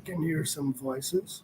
can hear some voices.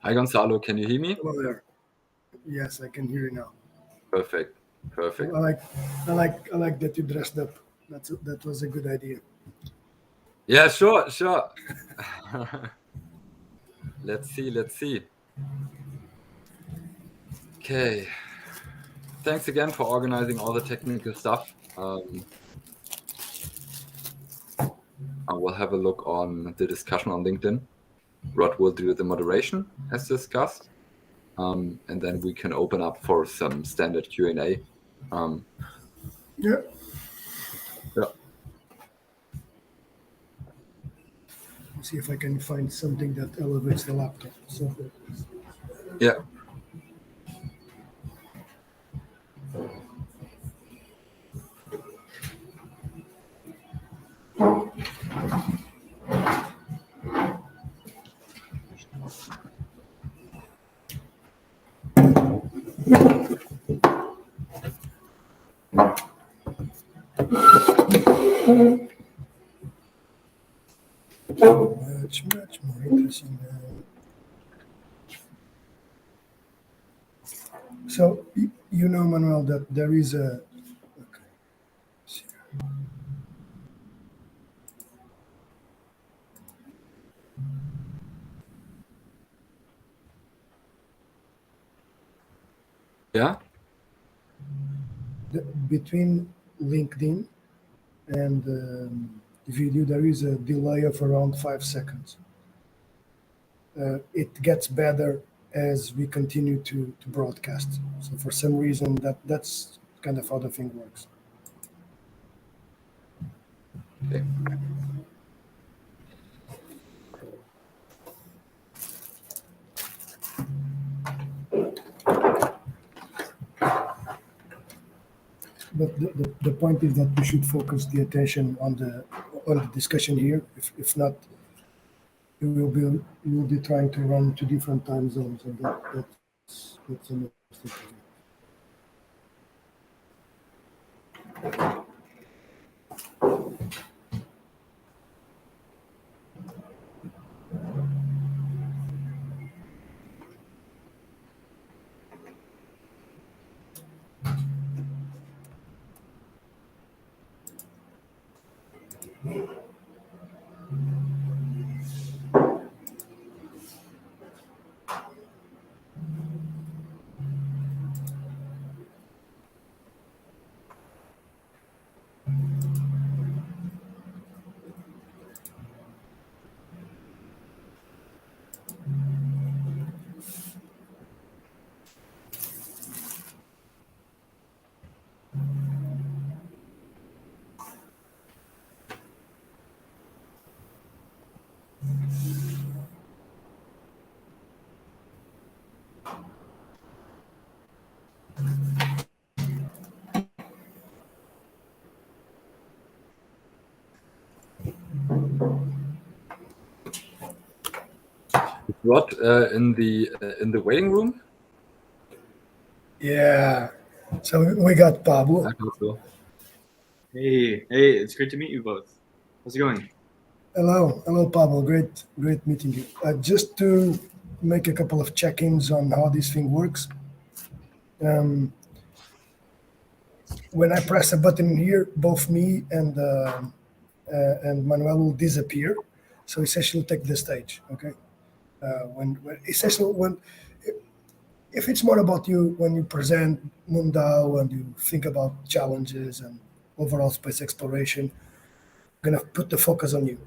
Hi, Gonzalo. Can you hear me? Hello there. Yes, I can hear you now. Perfect. Perfect. I like that you dressed up. That was a good idea. Yeah, sure. Let's see. Okay. Thanks again for organizing all the technical stuff. I will have a look on the discussion on LinkedIn. Rod will do the moderation as discussed. And then we can open up for some standard Q&A. Yeah. See if I can find something that elevates the laptop. So. Yeah. Much more interesting now. So you know, Manuel, that there is a. Okay. Yeah. Between LinkedIn and video, there is a delay of around 5 seconds. It gets better as we continue to broadcast. So for some reason, that's kind of how the thing works. Okay. But the point is that we should focus the attention on the discussion here. If not, we will be trying to run to different time zones, and that's a mistake. Rod in the waiting room? Yeah. So we got Hi, Pablo. Pablo. Hey, it's great to meet you both. How's it going? Hello, Pablo. Great meeting you. Just to make a couple of check-ins on how this thing works. Um, when I press a button here, both me and Manuel will disappear. So essentially, take the stage. Okay. When essentially when if it's more about you when you present Mundao and you think about challenges and overall space exploration, I'm gonna put the focus on you,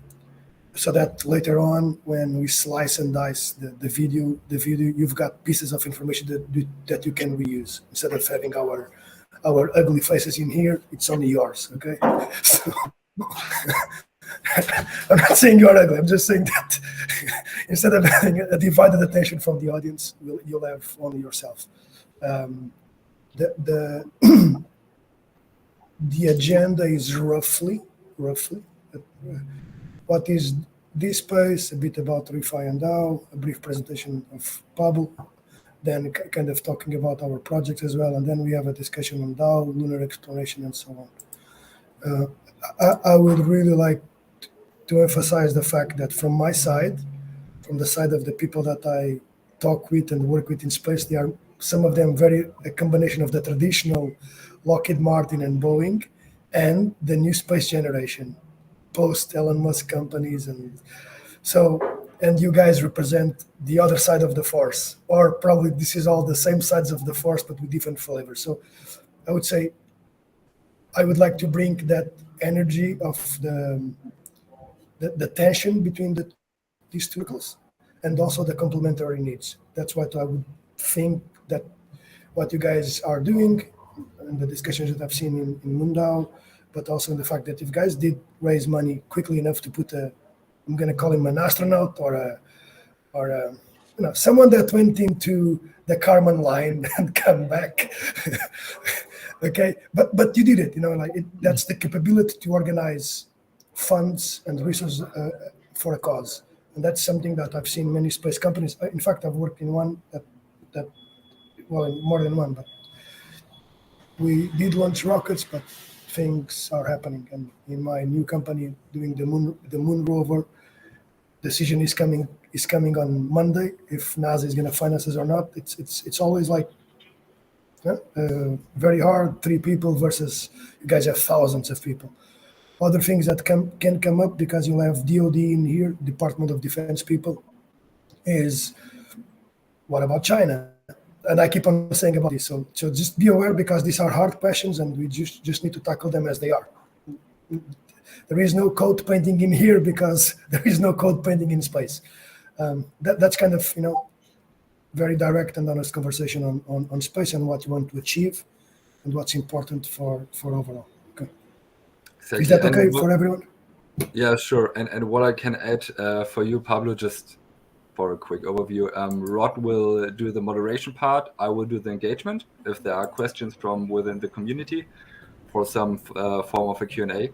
so that later on when we slice and dice the video you've got pieces of information that you can reuse instead of having our ugly faces in here. It's only yours. Okay. So I'm not saying you're ugly. I'm just saying that instead of having a divided attention from the audience, you'll have only yourself. um, the the agenda is roughly uh, what is this space, a bit about Refi and DAO, a brief presentation of Pablo, then kind of talking about our projects as well, and then we have a discussion on DAO, lunar exploration, and so on. I would really like to emphasize the fact that from my side, from the side of the people that I talk with and work with in space, they are some of them very a combination of the traditional Lockheed Martin and Boeing and the new space generation, post Elon Musk companies, and so, and you guys represent the other side of the force, or probably this is all the same sides of the force but with different flavors. So I would say I would like to bring that energy of the tension between these two circles and also the complementary needs. That's what I would think that what you guys are doing and the discussions that I've seen in Mundao, but also in the fact that if guys did raise money quickly enough to put I'm going to call him an astronaut or someone that went into the Karman line and come back. Okay, but you did it. That's the capability to organize funds and resources for a cause, and that's something that I've seen many space companies. In fact, I've worked in one that well, more than one, but we did launch rockets, but things are happening. And in my new company doing the moon rover, decision is coming on Monday if NASA is going to finance us or not. It's always like very hard. 3 people versus you guys have thousands of people. Other things that can come up because you'll have DoD in here, Department of Defense people, is what about China? And I keep on saying about this. So just be aware because these are hard questions and we just need to tackle them as they are. There is no code painting in here because there is no code painting in space. That's kind of very direct and honest conversation on space and what you want to achieve and what's important for overall. Okay. Exactly. Is that And okay what- for everyone? Yeah, sure. And what I can add for you, Pablo, just for a quick overview, Rod will do the moderation part. I will do the engagement if there are questions from within the community for some form of a Q&A.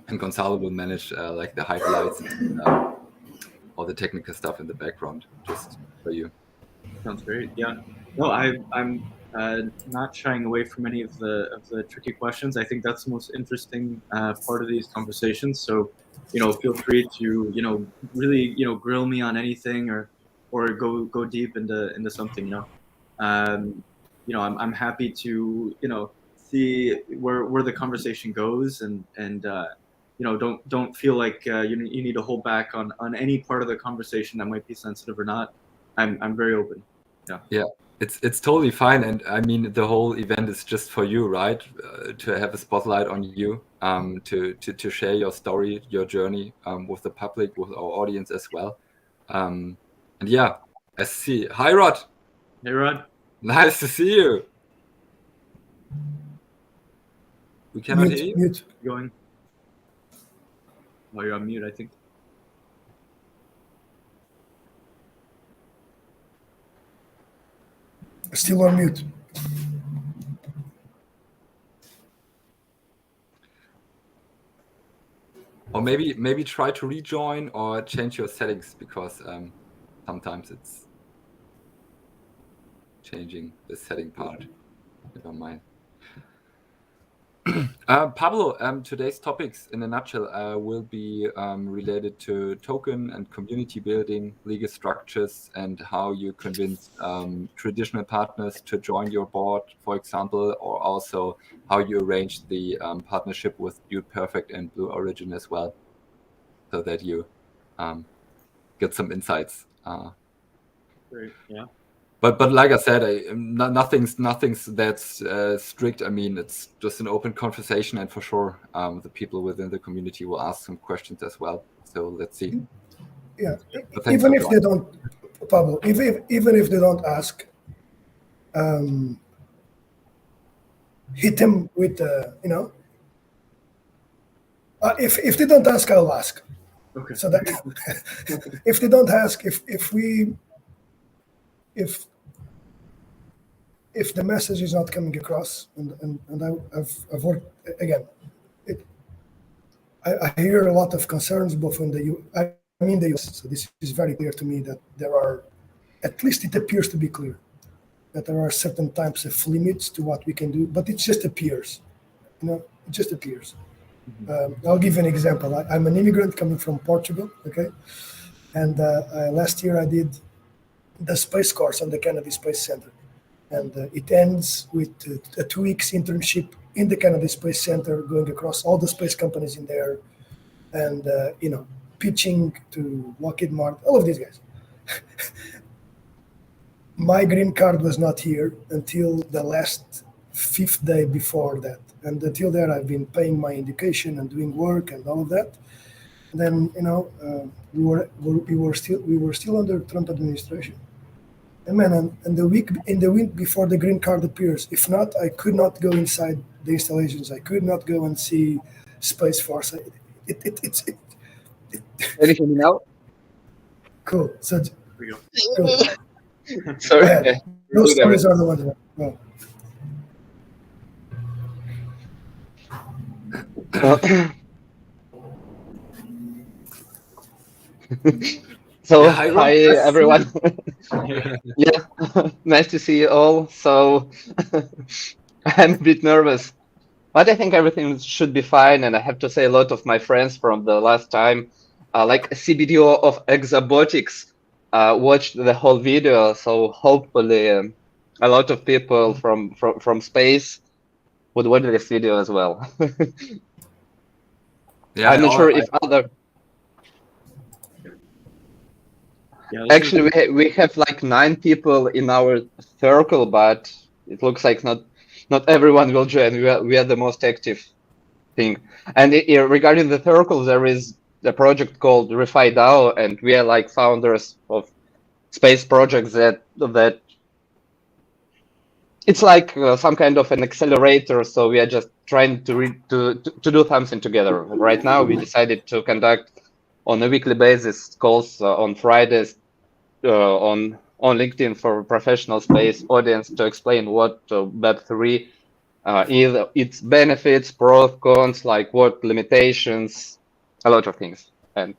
And Gonzalo will manage like the highlights and all the technical stuff in the background, just for you. Sounds great. Yeah. No, I'm not shying away from any of the tricky questions. I think that's the most interesting part of these conversations. So, feel free to really grill me on anything or go deep into something. I'm happy to see where the conversation goes and don't feel like you need to hold back on any part of the conversation that might be sensitive or not. I'm very open. Yeah, it's totally fine, and I mean the whole event is just for you, right? To have a spotlight on you, to share your story, your journey, with the public, with our audience as well. And yeah, I see. Hi, Rod. Hey, Rod. Nice to see you. We cannot hear you. Mute. Going. Oh, you're on mute, I think. Still on mute. Or maybe try to rejoin or change your settings because sometimes it's changing the setting part. Never mind. Pablo, today's topics in a nutshell will be related to token and community building, legal structures, and how you convince traditional partners to join your board, for example, or also how you arrange the partnership with Dude Perfect and Blue Origin as well, so that you get some insights. Great. Yeah. But like I said, nothing's that's strict. I mean, it's just an open conversation, and for sure, the people within the community will ask some questions as well. So let's see. Yeah, But thanks even for if they don't, Pablo, even if they don't ask, hit them with if they don't ask, I'll ask. Okay. So that if they don't ask, if the message is not coming across, and I've worked again, I hear a lot of concerns both in the US. So this is very clear to me that there are, at least it appears to be clear, that there are certain types of limits to what we can do, but it just appears, it just appears. I'll give you an example. I'm an immigrant coming from Portugal, okay, and last year I did the space course on the Kennedy Space Center. And it ends with a 2 weeks internship in the Kennedy Space Center, going across all the space companies in there, and pitching to Lockheed Martin, all of these guys. My green card was not here until the last 5th day before that, and until there I've been paying my education and doing work and all of that. And then we were still under Trump administration. And man, and the week before the green card appears, if not, I could not go inside the installations. I could not go and see Space Force. It's Can you hear me now? cool. So Here we go. cool. Sorry. Yeah. Yeah. Those stories are the ones. Well, So, Yeah, hi, Ron. hi everyone. Yeah. Yeah, nice to see you all. So, I'm a bit nervous, but I think everything should be fine. And I have to say, a lot of my friends from the last time, like CBDO of Exobotics, watched the whole video. So hopefully, a lot of people from space would watch this video as well. Yeah, I'm not sure if other. Yeah, this is- Actually, we have like 9 people in our circle, but it looks like not everyone will join. We are the most active thing. And regarding the circle, there is a project called Refi DAO, and we are like founders of space projects that it's like some kind of an accelerator. So we are just trying to do something together. Right now, we decided to conduct on a weekly basis calls on Fridays on LinkedIn for professional space audience to explain what Web3 is, its benefits, pros, cons, like what limitations, a lot of things. And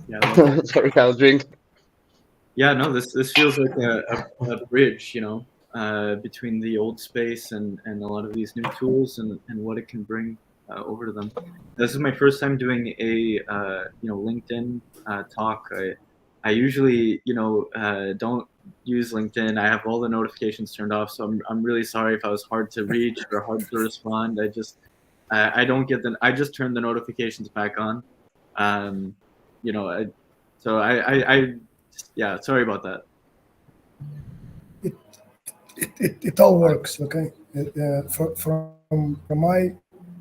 yeah, sorry, I'll drink. yeah, no, this feels like a bridge, between the old space and a lot of these new tools and what it can bring over to them. This is my first time doing a LinkedIn talk. I usually don't use LinkedIn. I have all the notifications turned off, so I'm really sorry if I was hard to reach or hard to respond. I don't get I just turn the notifications back on. So yeah, sorry about that. it all works, okay? From my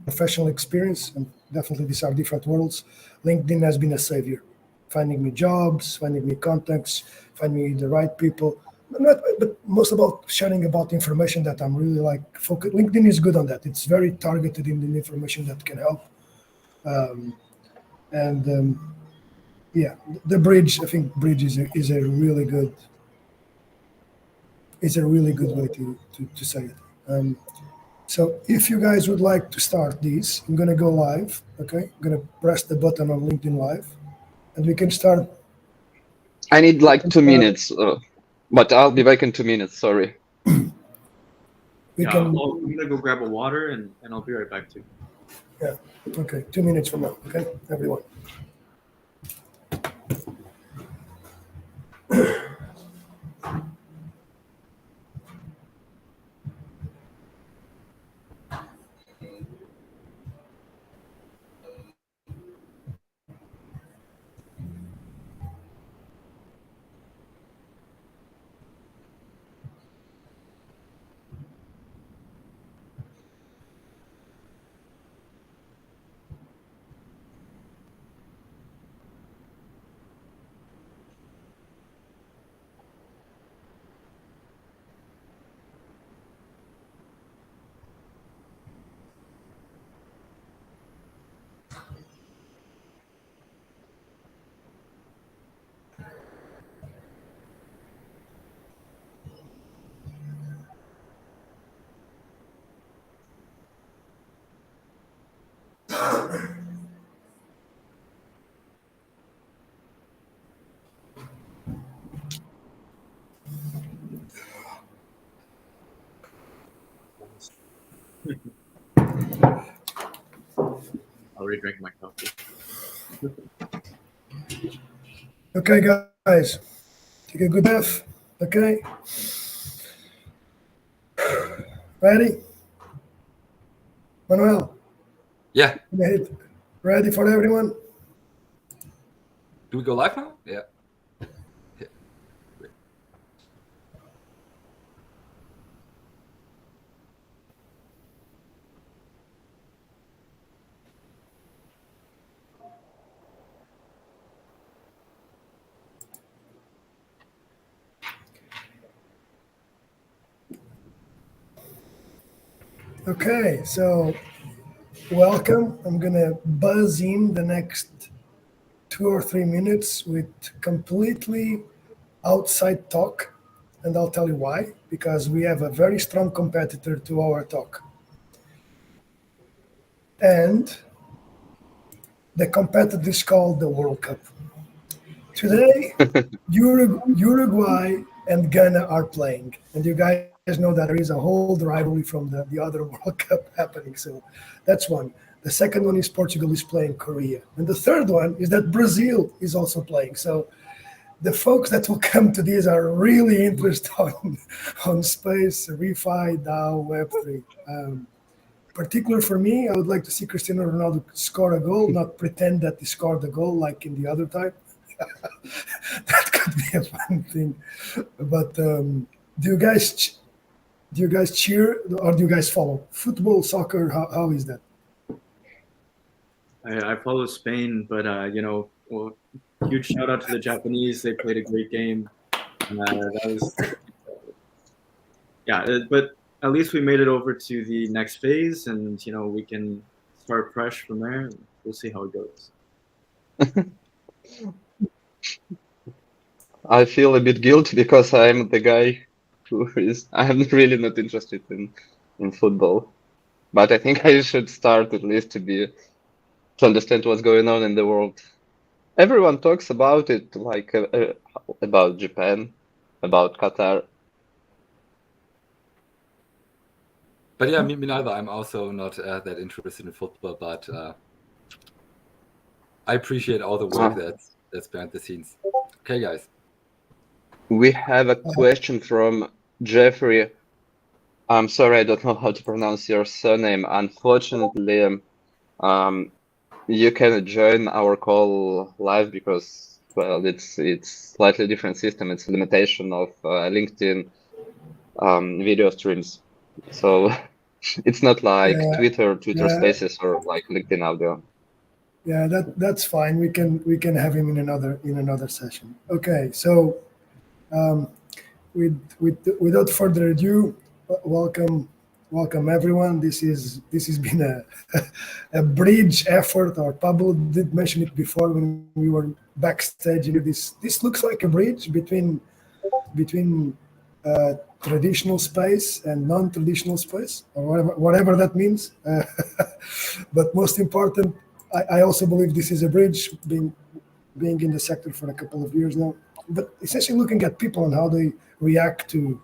professional experience, and definitely these are different worlds, LinkedIn has been a savior, finding me jobs, finding me contacts, finding me the right people, but most about sharing about information that I'm really like focused. LinkedIn is good on that. It's very targeted in the information that can help. Yeah, the bridge, I think bridge is a really good way to say it. So if you guys would like to start this, I'm going to go live, okay? I'm going to press the button on LinkedIn Live, and we can start. I need like 2 minutes, but I'll be back in 2 minutes, sorry. Yeah, can. I'm gonna go grab a water and I'll be right back too. Yeah. Okay. 2 minutes from now. Okay, everyone. I'll re-drink my coffee. Okay, guys. Take a good breath. Okay. Ready? Manuel, Yeah. ready for everyone? Do we go live now? Yeah. Okay, so welcome. I'm gonna buzz in the next 2 or 3 minutes with completely outside talk, and I'll tell you why. Because we have a very strong competitor to our talk, and the competitor is called the World Cup. Today, Uruguay and Ghana are playing, and you guys know that there is a whole rivalry from the other World Cup happening. So that's one. The second one is Portugal is playing Korea, and the third one is that Brazil is also playing. So the folks that will come to these are really interested on space, refi, DAO, Web3. Particular for me, I would like to see Cristiano Ronaldo score a goal, not pretend that he scored the goal like in the other time. That could be a fun thing. But do you guys cheer or do you guys follow football, soccer? How is that? I follow Spain, but well, huge shout out to the Japanese. They played a great game. That was but at least we made it over to the next phase, and we can start fresh from there. We'll see how it goes. I feel a bit guilty because I'm the guy I'm really not interested in football. But I think I should start at least to understand what's going on in the world. Everyone talks about it, like about Japan, about Qatar. But yeah, me neither. I'm also not that interested in football, but I appreciate all the work that's behind the scenes. Okay, guys. We have a question from Jeffrey. I'm sorry, I don't know how to pronounce your surname. Unfortunately, you can join our call live because, well, it's slightly different system. It's a limitation of LinkedIn video streams. So it's not like Twitter Spaces, or like LinkedIn audio. Yeah, that's fine. We can have him in another session. Okay, so without further ado, welcome everyone. This has been a bridge effort. Or Pablo did mention it before when we were backstage. This looks like a bridge between traditional space and non-traditional space, or whatever that means. But most important, I also believe this is a bridge, being in the sector for a couple of years now. But essentially looking at people and how they react to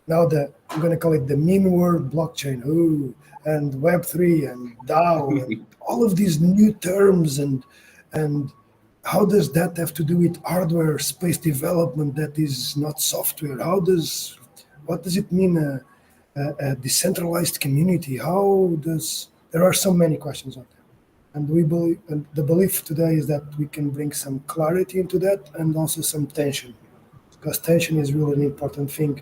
now I'm going to call it the meme word blockchain, ooh, and Web3 and DAO and all of these new terms, and how does that have to do with hardware space development that is not software? What does it mean a decentralized community? There are so many questions out there, and and the belief today is that we can bring some clarity into that and also some tension, because tension is really an important thing.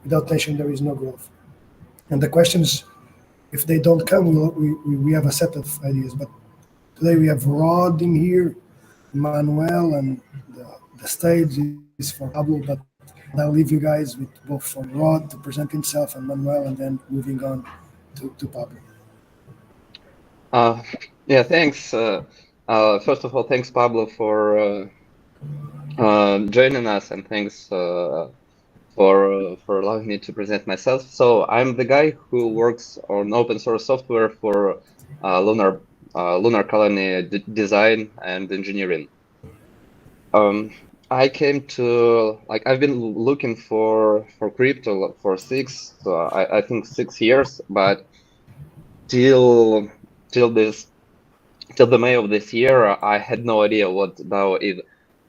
Without tension, there is no growth. And the questions, if they don't come, we have a set of ideas. But today we have Rod in here, Manuel, and the stage is for Pablo. But I'll leave you guys with both for Rod to present himself and Manuel, and then moving on to Pablo. Yeah, thanks. First of all, thanks, Pablo, for joining us, and thanks for allowing me to present myself. So I'm the guy who works on open source software for lunar colony design and engineering. I came to I've been looking for crypto for I think 6 years, but till till the May of this year, I had no idea what DAO is.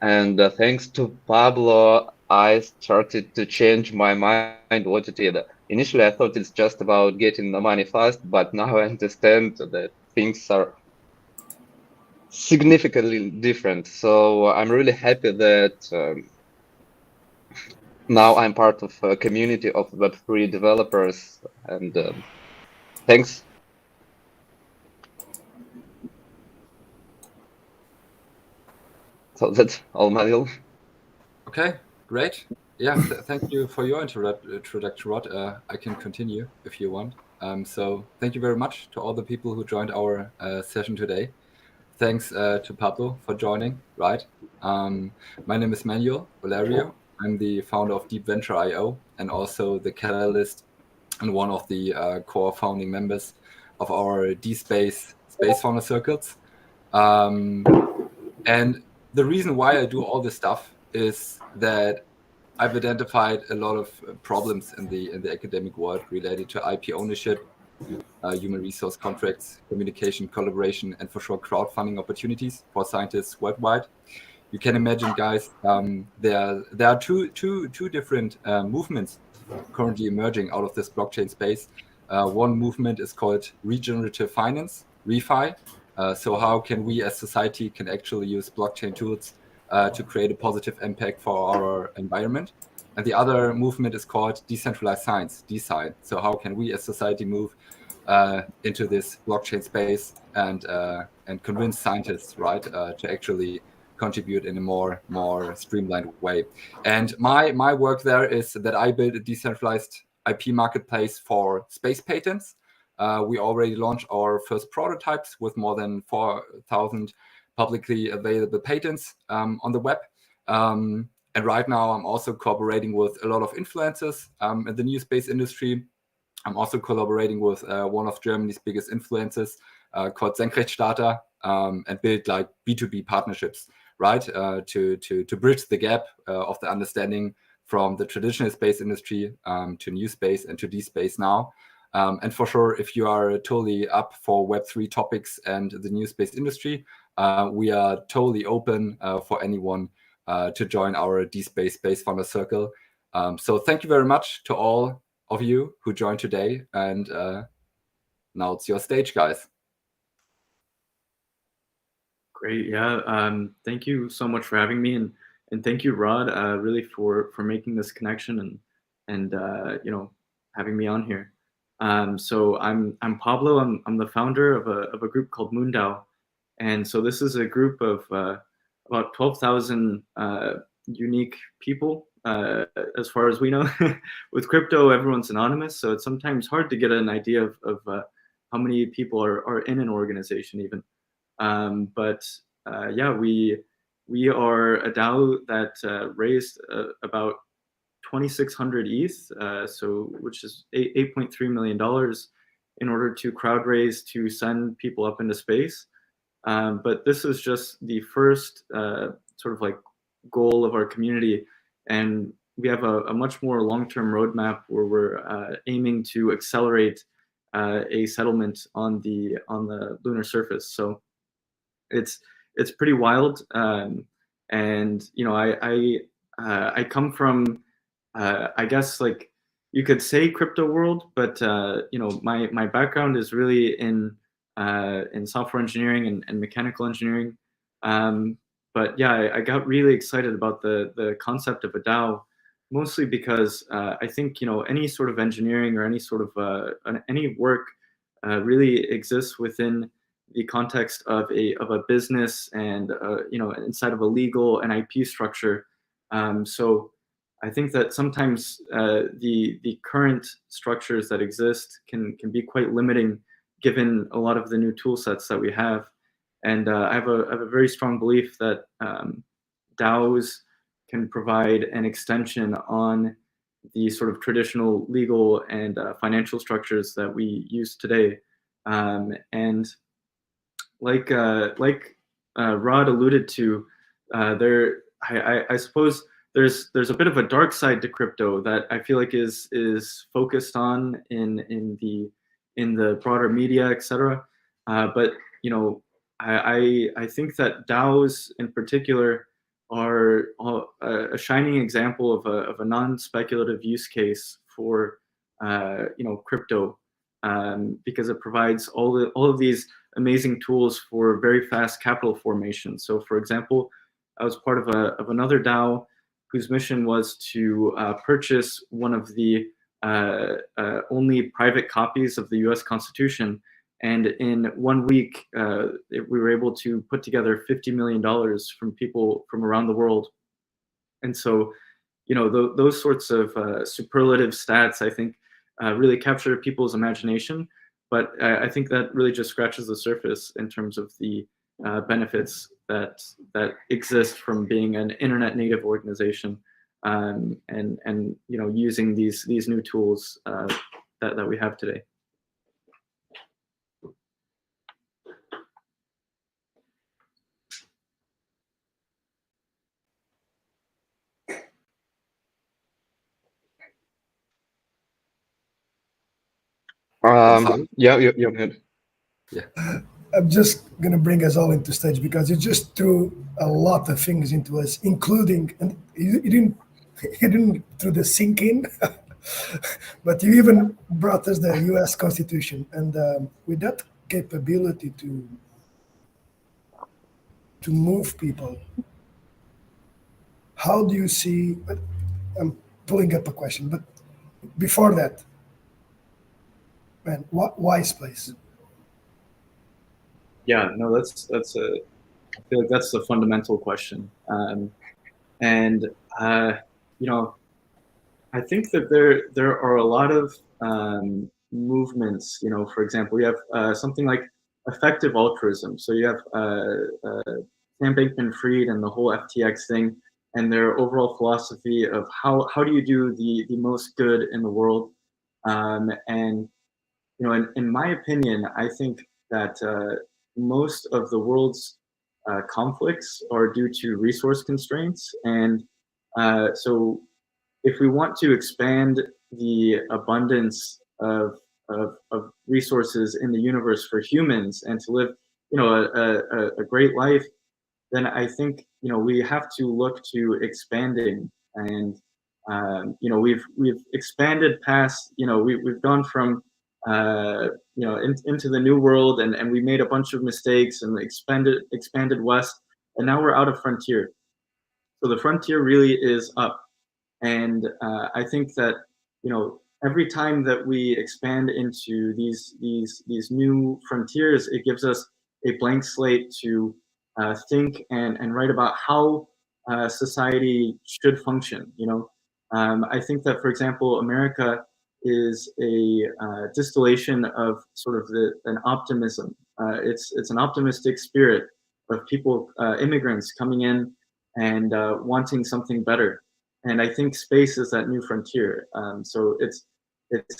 And thanks to Pablo, I started to change my mind what it is. Initially, I thought it's just about getting the money fast, but now I understand that things are significantly different. So I'm really happy that now I'm part of a community of Web3 developers. And thanks. So that's all, Manuel. Okay, great. Yeah, thank you for your introduction, Rod. I can continue if you want. So thank you very much to all the people who joined our session today. Thanks to Pablo for joining, right? My name is Manuel Valerio. I'm the founder of Deep Venture IO and also the catalyst and one of the core founding members of our D-Space Space Fauna Circles. And the reason why I do all this stuff is that I've identified a lot of problems in the academic world related to IP ownership, human resource contracts, communication, collaboration, and for sure crowdfunding opportunities for scientists worldwide. You can imagine, guys, there are two different movements currently emerging out of this blockchain space. One movement is called regenerative finance, ReFi. So how can we as society can actually use blockchain tools to create a positive impact for our environment? And the other movement is called decentralized science, DeSci. So how can we as society move into this blockchain space and convince scientists, right, to actually contribute in a more streamlined way? And my work there is that I build a decentralized IP marketplace for space patents. We already launched our first prototypes with more than 4,000 publicly available patents on the web. And right now, I'm also cooperating with a lot of influencers in the new space industry. I'm also collaborating with one of Germany's biggest influencers called Senkrechtstarter and build like B2B partnerships, right? To bridge the gap of the understanding from the traditional space industry to new space and to D-Space now. And for sure, if you are totally up for Web3 topics and the new space industry, we are totally open for anyone to join our D-Space Space Founder Circle. So thank you very much to all of you who joined today. And now it's your stage, guys. Great. Yeah. Thank you so much for having me, and thank you, Rod, really for making this connection and having me on here. So I'm Pablo. I'm the founder of a group called MoonDAO, and so this is a group of about 12,000 unique people, as far as we know. With crypto, everyone's anonymous, so it's sometimes hard to get an idea of how many people are in an organization even. But yeah, we are a DAO that raised about 2,600 ETH, so which is $8.3 million in order to crowd raise to send people up into space. But this is just the first sort of like goal of our community, and we have a much more long-term roadmap where we're aiming to accelerate a settlement on the lunar surface. So it's pretty wild, and you know, I come from I guess, like, you could say crypto world, but you know, my background is really in software engineering and mechanical engineering. But yeah, I got really excited about the concept of a DAO, mostly because I think, you know, any sort of engineering or any sort of any work really exists within the context of a business and you know, inside of a legal and IP structure. So I think that sometimes the current structures that exist can be quite limiting, given a lot of the new tool sets that we have. And I have a very strong belief that DAOs can provide an extension on the sort of traditional legal and financial structures that we use today. And like Rod alluded to, I suppose there's a bit of a dark side to crypto that I feel like is focused on in the broader media, etc. But you know, I think that DAOs in particular are a shining example of a non-speculative use case for you know, crypto, because it provides all of these amazing tools for very fast capital formation. So, for example, I was part of another DAO whose mission was to purchase one of the only private copies of the U.S. Constitution. And in 1 week, we were able to put together $50 million from people from around the world. And so, you know, those sorts of superlative stats, I think, really capture people's imagination. But I think that really just scratches the surface in terms of the benefits that exist from being an internet native organization, and you know, using these new tools that we have today. Yeah, you're good. Yeah. I'm just going to bring us all into stage because you just threw a lot of things into us, including, and you didn't throw the sink in, but you even brought us the U.S. Constitution, and with that capability to move people, how do you see? I'm pulling up a question, but before that, man, wise place. Yeah, no, that's I feel like that's the fundamental question. And you know, I think that there are a lot of movements. You know, for example, we have something like effective altruism. So you have Sam Bankman-Fried and the whole FTX thing, and their overall philosophy of how do you do the most good in the world. And you know, in my opinion, I think that most of the world's conflicts are due to resource constraints, and so if we want to expand the abundance of resources in the universe for humans and to live, you know, a great life, then I think, you know, we have to look to expanding. And you know, we've expanded past, you know, we've gone from you know, into the new world, and we made a bunch of mistakes and expanded west, and now we're out of frontier. So the frontier really is up. And I think that, you know, every time that we expand into these new frontiers, it gives us a blank slate to think and write about how society should function. You know, I think that, for example, America is a distillation of sort of an optimism. It's an optimistic spirit of people, immigrants coming in and wanting something better. And I think space is that new frontier. So it's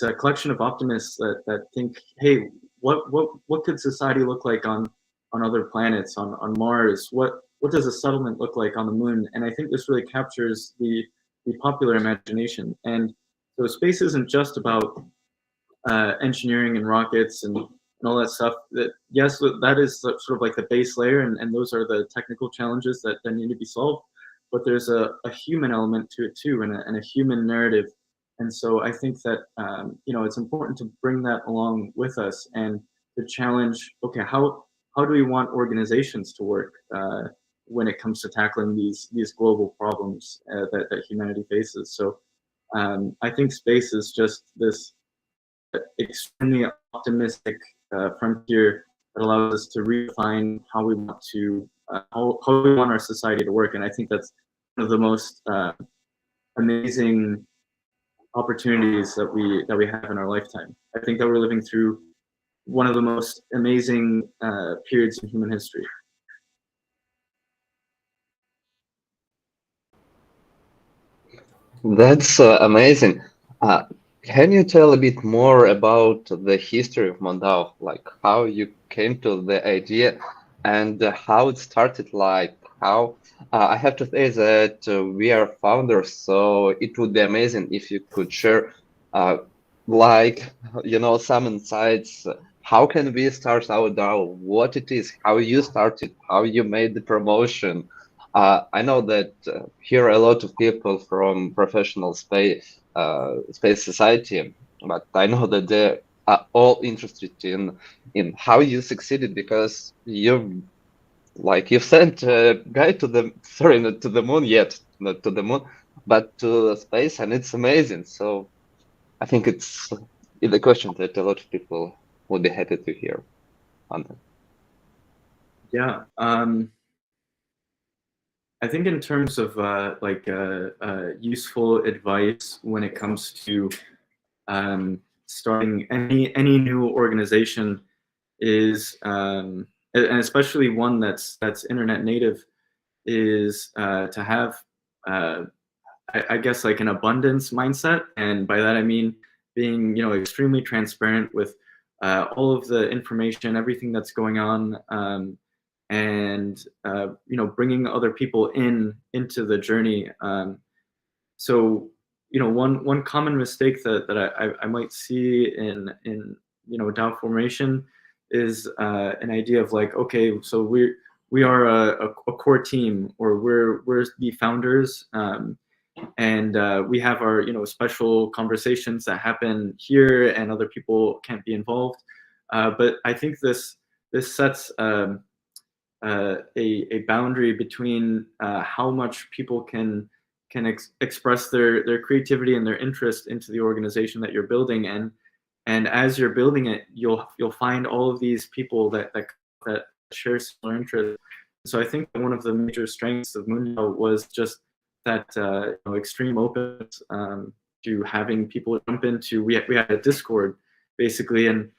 a collection of optimists that think, hey, what could society look like on other planets, on Mars? What does a settlement look like on the moon? And I think this really captures the the popular imagination. And so space isn't just about engineering and rockets and all that stuff. That yes, that is sort of like the base layer, and those are the technical challenges that need to be solved. But there's a human element to it too, and a human narrative. And so I think that it's important to bring that along with us and to challenge. Okay, how do we want organizations to work when it comes to tackling these global problems that humanity faces? So I think space is just this extremely optimistic frontier that allows us to redefine how we want to how we want our society to work. And I think that's one of the most amazing opportunities that we have in our lifetime. I think that we're living through one of the most amazing periods in human history. That's amazing. Can you tell a bit more about the history of Mondao, like how you came to the idea and how it started? Like how I have to say that we are founders, so it would be amazing if you could share, like some insights. How can we start our DAO? What it is? How you started? How you made the promotion? I know that here are a lot of people from professional space society, but I know that they are all interested in how you succeeded, because you've sent a guy to the not to the moon yet, not to the moon, but to space, and it's amazing. So I think it's a question that a lot of people would be happy to hear on that. Yeah. I think in terms of useful advice when it comes to starting any new organization is, and especially one that's internet native, is to have I guess like an abundance mindset. And by that I mean being extremely transparent with all of the information, everything that's going on, and bringing other people into the journey. So one common mistake that I might see in DAO formation is an idea of like, okay, so we are a core team, or we're the founders, and we have our special conversations that happen here, and other people can't be involved. But I think this sets a boundary between how much people can express their creativity and their interest into the organization that you're building. And as you're building it, you'll find all of these people that share similar interests. So I think one of the major strengths of Moondao was just that extreme openness to having people jump into. We had a Discord basically, and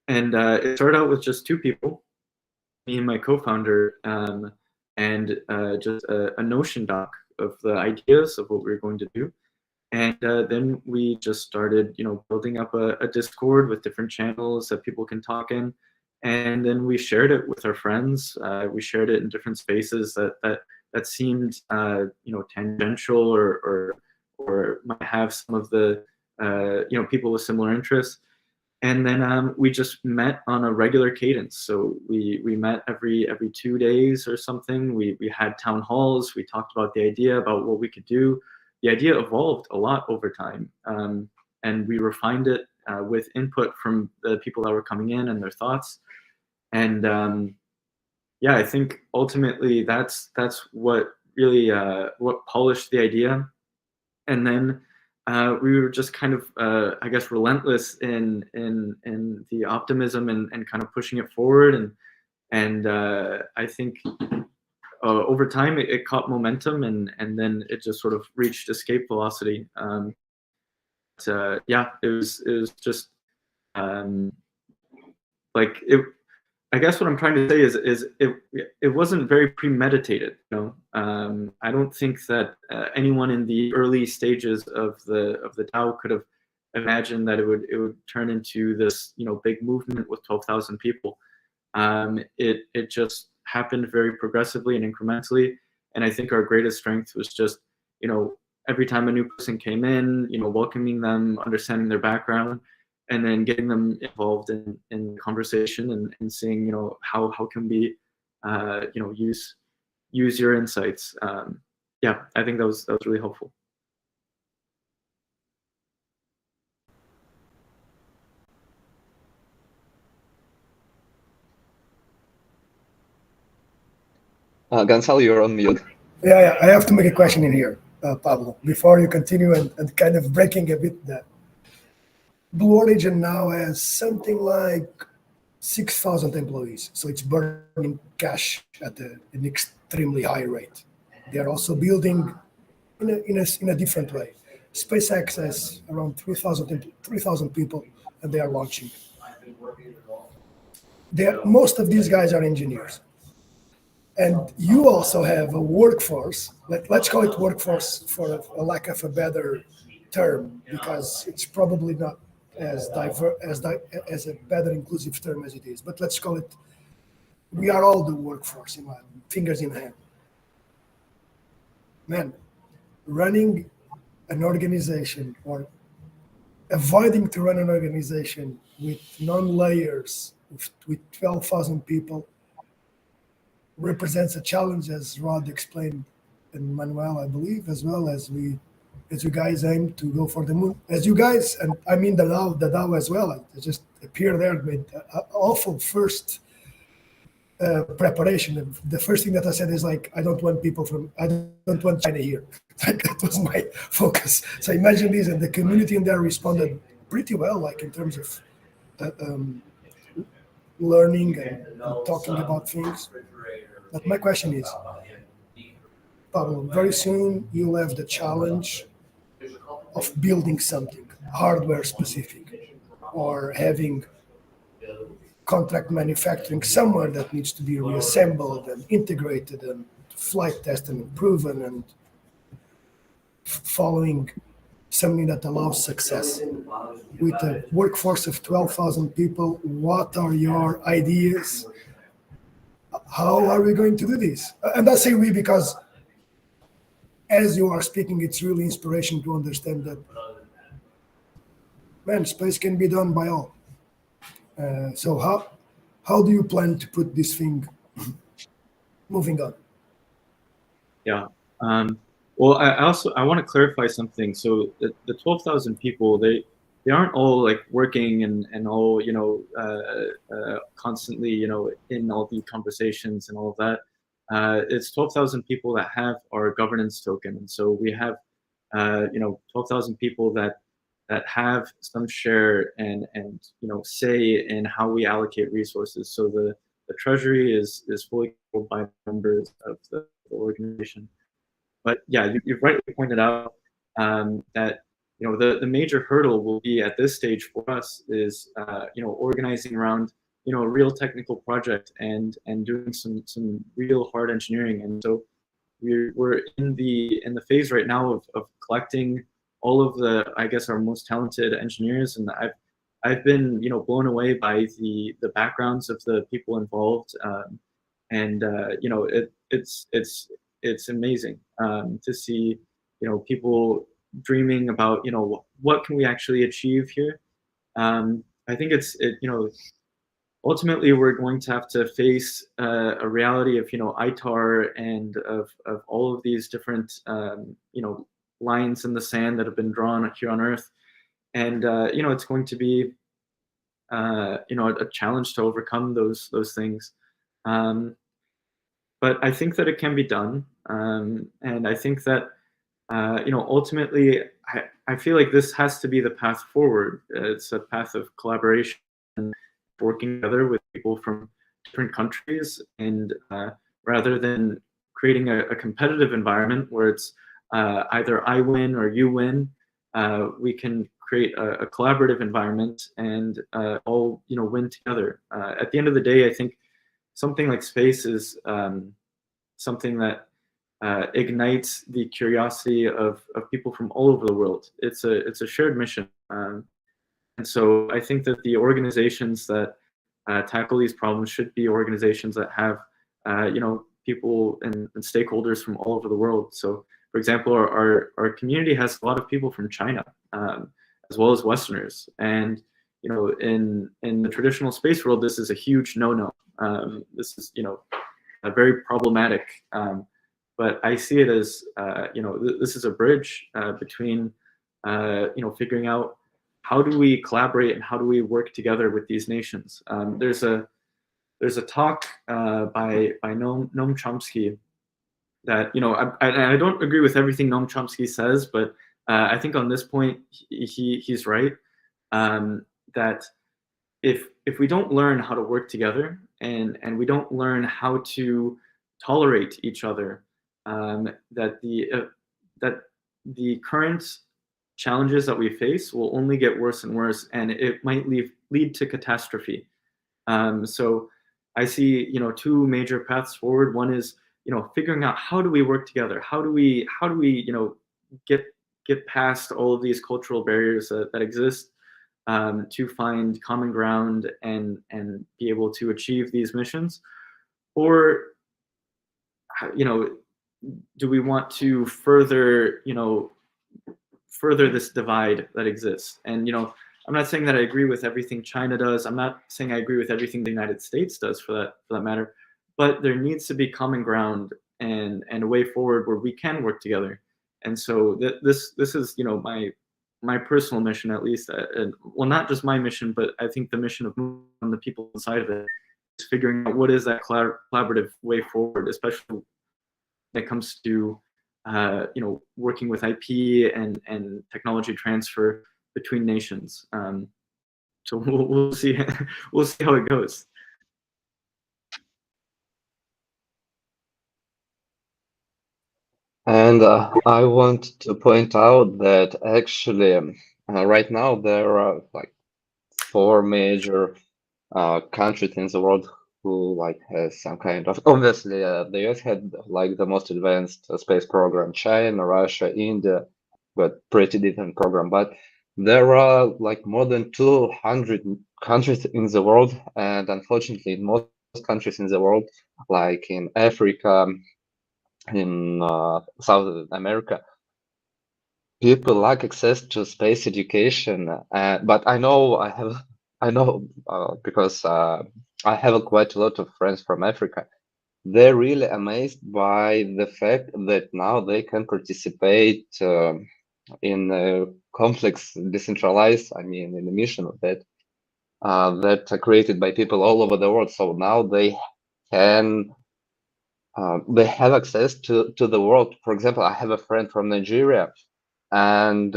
it started out with just 2 people, me and my co-founder, and just a Notion doc of the ideas of what we were going to do. And then we just started, building up a Discord with different channels that people can talk in. And then we shared it with our friends. We shared it in different spaces that seemed, tangential or might have some of the, people with similar interests. And then we just met on a regular cadence. So we met every 2 days or something. We had town halls. We talked about the idea, about what we could do. The idea evolved a lot over time, and we refined it with input from the people that were coming in and their thoughts. And yeah, I think ultimately that's what really what polished the idea. And then we were just kind of, I guess, relentless in the optimism and kind of pushing it forward. And I think over time it caught momentum, and then it just sort of reached escape velocity. Yeah, it was just like it. I guess what I'm trying to say is it wasn't very premeditated. I don't think that anyone in the early stages of the DAO could have imagined that it would turn into this big movement with 12,000 people. It just happened very progressively and incrementally, and I think our greatest strength was just every time a new person came in, welcoming them, understanding their background, and then getting them involved in conversation and seeing, how can we, use your insights. Yeah, I think that was really helpful. Gonzalo, you're on mute. Yeah, I have to make a question in here, Pablo, before you continue and kind of breaking a bit that. Blue Origin now has something like 6,000 employees, so it's burning cash at an extremely high rate. They are also building in a different way. SpaceX has around 3,000 people, and they are launching. Most of these guys are engineers. And you also have a workforce, let's call it workforce for a lack of a better term, because it's probably not as diverse as a better inclusive term as it is. But let's call it, we are all the workforce, fingers in hand. Man, running an organization or avoiding to run an organization with non-layers, with 12,000 people, represents a challenge, as Rod explained, and Manuel, I believe, as well as you guys aim to go for the moon. As you guys, and I mean the DAO as well, I just appear there with awful first preparation. The first thing that I said is like, I don't want China here. That was my focus. So imagine this, and the community in there responded pretty well, like in terms of learning and talking about things. But my question is, Pablo, very soon you'll have the challenge of building something hardware specific, or having contract manufacturing somewhere that needs to be reassembled and integrated and flight tested and proven and following something that allows success. With a workforce of 12,000 people, what are your ideas? How are we going to do this? And I say we because as you are speaking, it's really inspiration to understand that, man, space can be done by all. So how do you plan to put this thing moving on? Yeah. Well, I want to clarify something. So the 12,000 people, they aren't all like working and all, constantly, in all the conversations and all of that. It's 12,000 people that have our governance token. And so we have, 12,000 people that have some share and say in how we allocate resources. So the treasury is fully controlled by members of the organization. But yeah, you've rightly pointed out that the major hurdle will be at this stage for us is organizing around a real technical project and doing some real hard engineering. And so we're in the phase right now of collecting all of the, I guess, our most talented engineers, and I've been blown away by the backgrounds of the people involved, and it's amazing to see people dreaming about what can we actually achieve here. I think ultimately we're going to have to face a reality of ITAR and of all of these different lines in the sand that have been drawn here on Earth, and it's going to be a challenge to overcome those things. But I think that it can be done, and I think that ultimately I feel like this has to be the path forward. It's a path of collaboration and working together with people from different countries, and rather than creating a competitive environment where it's either I win or you win, we can create a collaborative environment and all win together. At the end of the day, I think something like space is something that ignites the curiosity of people from all over the world. It's a shared mission, and so I think that the organizations that tackle these problems should be organizations that have people and stakeholders from all over the world. So for example, our community has a lot of people from China, as well as Westerners. And, you know, in the traditional space world, this is a huge no-no. This is, you know, very problematic. But I see it as, you know, this is a bridge between, you know, figuring out how do we collaborate and how do we work together with these nations. There's a talk by Noam Chomsky that, you know, I don't agree with everything Noam Chomsky says, but I think on this point he's right. That if we don't learn how to work together and we don't learn how to tolerate each other, that the current challenges that we face will only get worse and worse, and it might lead to catastrophe. So I see, you know, two major paths forward. One is, you know, figuring out how do we work together? How do we, you know, get past all of these cultural barriers that exist, to find common ground and be able to achieve these missions? Or, you know, do we want to further, you know, further this divide that exists? And, you know, I'm not saying that I agree with everything China does. I'm not saying I agree with everything the United States does for that matter, but there needs to be common ground and a way forward where we can work together. And so this is, you know, my personal mission, at least, and well, not just my mission, but I think the mission of the people inside of it is figuring out what is that collaborative way forward, especially when it comes to, you know, working with IP and technology transfer between nations. So we'll see. We'll see how it goes. And I want to point out that actually right now there are like 4 major countries in the world who like has some kind of, obviously the US had like the most advanced space program, China, Russia, India, but pretty different program. But there are like more than 200 countries in the world, and unfortunately in most countries in the world, like in Africa, in South America, people lack access to space education. But I know because I have quite a lot of friends from Africa. They're really amazed by the fact that now they can participate in a complex, decentralized, I mean, in a mission that are created by people all over the world. So now they can they have access to the world. For example, I have a friend from Nigeria, and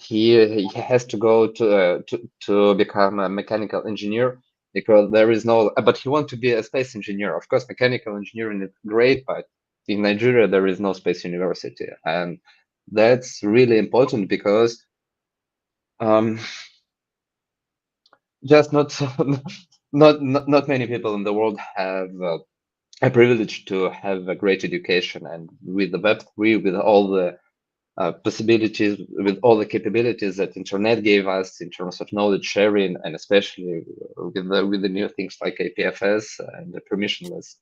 he has to go to become a mechanical engineer because there is no. But he wants to be a space engineer. Of course, mechanical engineering is great, but in Nigeria there is no space university, and that's really important because just not many people in the world have a privilege to have a great education. And with the Web3, with all the possibilities, with all the capabilities that internet gave us in terms of knowledge sharing, and especially with the new things like IPFS and the permissionless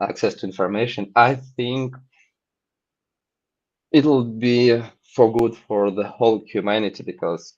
access to information, I think it'll be for good for the whole humanity, because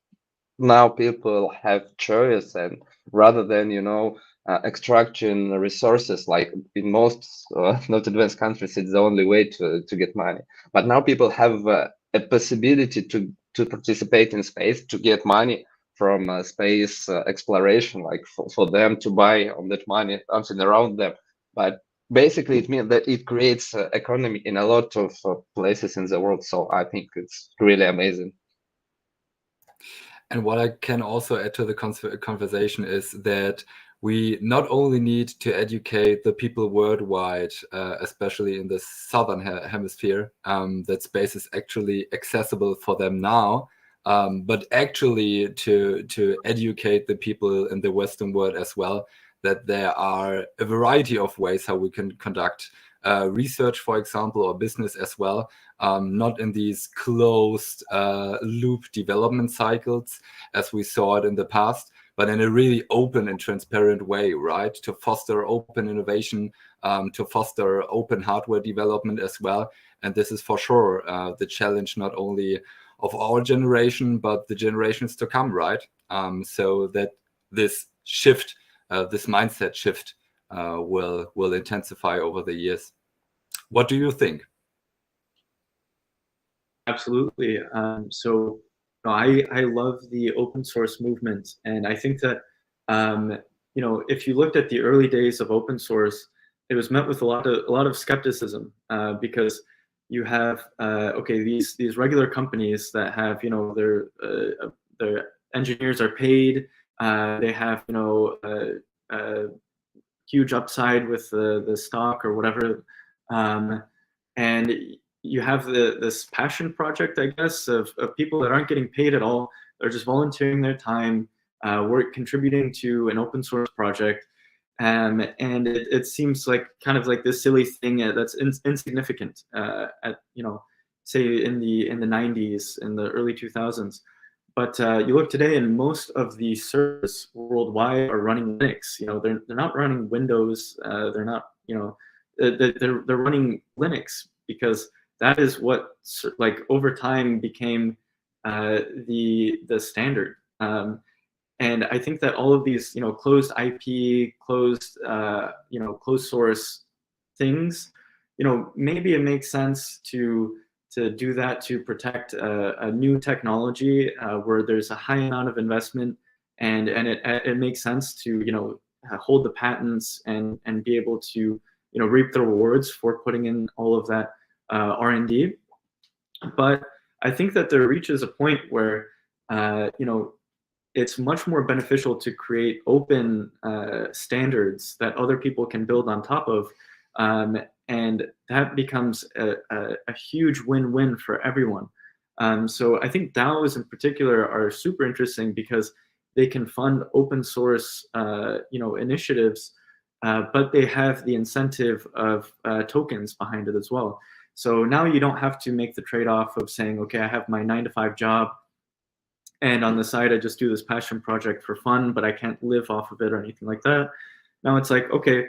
now people have choice, and rather than, you know, extracting resources, like in most not advanced countries, it's the only way to get money. But now people have a possibility to participate in space, to get money from space exploration, like for them to buy on that money something around them. But basically it means that it creates economy in a lot of places in the world. So I think it's really amazing. And what I can also add to the conversation is that we not only need to educate the people worldwide, especially in the southern hemisphere, that space is actually accessible for them now, but actually to educate the people in the Western world as well, that there are a variety of ways how we can conduct research, for example, or business as well, not in these closed loop development cycles as we saw it in the past, but in a really open and transparent way, right? To foster open innovation, to foster open hardware development as well. And this is for sure the challenge not only of our generation, but the generations to come, right? So that this shift, this mindset shift will intensify over the years. What do you think? Absolutely. So I love the open source movement, and I think that if you looked at the early days of open source, it was met with a lot of skepticism because you have these regular companies that have their engineers are paid, they have huge upside with the stock or whatever, and you have this passion project, I guess, of people that aren't getting paid at all. They're just volunteering their time, contributing to an open source project. And it seems like kind of like this silly thing that's insignificant say in the 90s, in the early 2000s. But you look today, and most of the servers worldwide are running Linux. They're not running Windows. They're not they're running Linux, because that is what over time became the standard. And I think that all of these closed IP, closed source things, maybe it makes sense to do that to protect a new technology where there's a high amount of investment, and it makes sense to hold the patents and be able to reap the rewards for putting in all of that R&D. But I think that there reaches a point where it's much more beneficial to create open standards that other people can build on top of, and that becomes a huge win-win for everyone. So I think DAOs in particular are super interesting because they can fund open source initiatives, but they have the incentive of tokens behind it as well. So now you don't have to make the trade-off of saying, okay, I have my 9-to-5 job, and on the side I just do this passion project for fun, but I can't live off of it or anything like that. Now it's like, okay,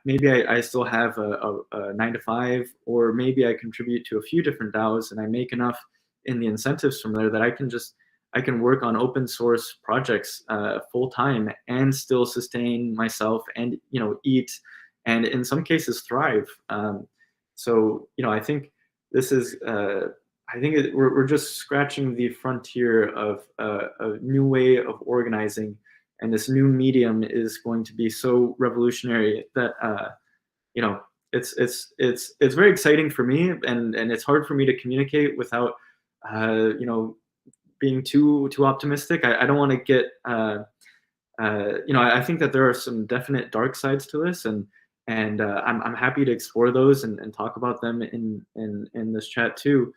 maybe I still have a 9-to-5, or maybe I contribute to a few different DAOs and I make enough in the incentives from there that I can work on open source projects full time and still sustain myself and eat, and in some cases thrive. So I think this is we're just scratching the frontier of a new way of organizing, and this new medium is going to be so revolutionary that it's very exciting for me, and it's hard for me to communicate without being too optimistic. I don't want to get I think that there are some definite dark sides to this, and I'm happy to explore those and talk about them in this chat too.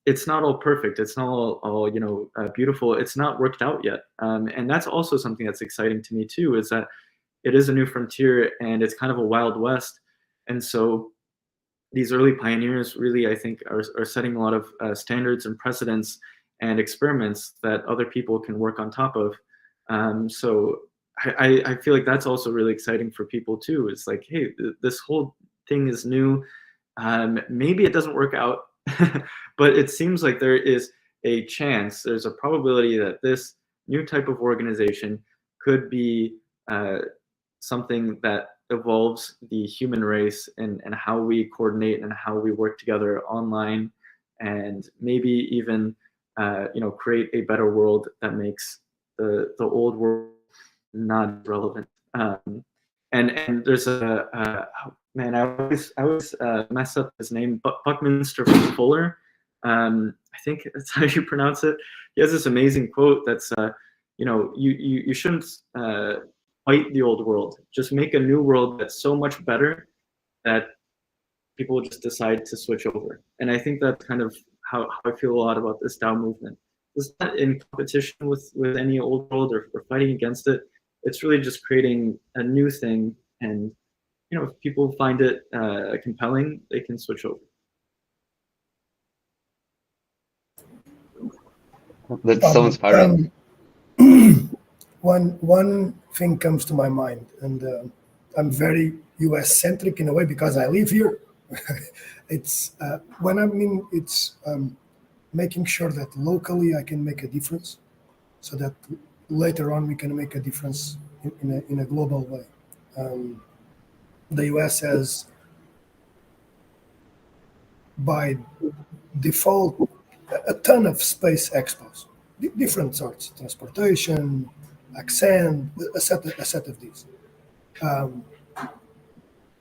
It's not all perfect. It's not all beautiful. It's not worked out yet, and that's also something that's exciting to me too. Is that it is a new frontier, and it's kind of a wild west, and so these early pioneers really, I think, are setting a lot of standards and precedents and experiments that other people can work on top of. So I feel like that's also really exciting for people too. It's like, hey, this whole thing is new. Maybe it doesn't work out, but it seems like there is a chance, there's a probability that this new type of organization could be something that evolves the human race and how we coordinate and how we work together online, and maybe even create a better world that makes the old world not relevant. And there's man, I always mess up his name, Buckminster Fuller. I think that's how you pronounce it. He has this amazing quote that's, you shouldn't fight the old world. Just make a new world that's so much better that people just decide to switch over. And I think that's kind of how I feel a lot about this DAO movement. It's not in competition with any old world or fighting against it. It's really just creating a new thing, and if people find it compelling, they can switch over. That's so inspiring. one thing comes to my mind, and I'm very U.S. centric in a way because I live here. It's when I mean it's making sure that locally I can make a difference, so that later on we can make a difference in a global way. Um, the U.S. has, by default, a ton of space expos, different sorts, transportation, accent, a set of these. Um,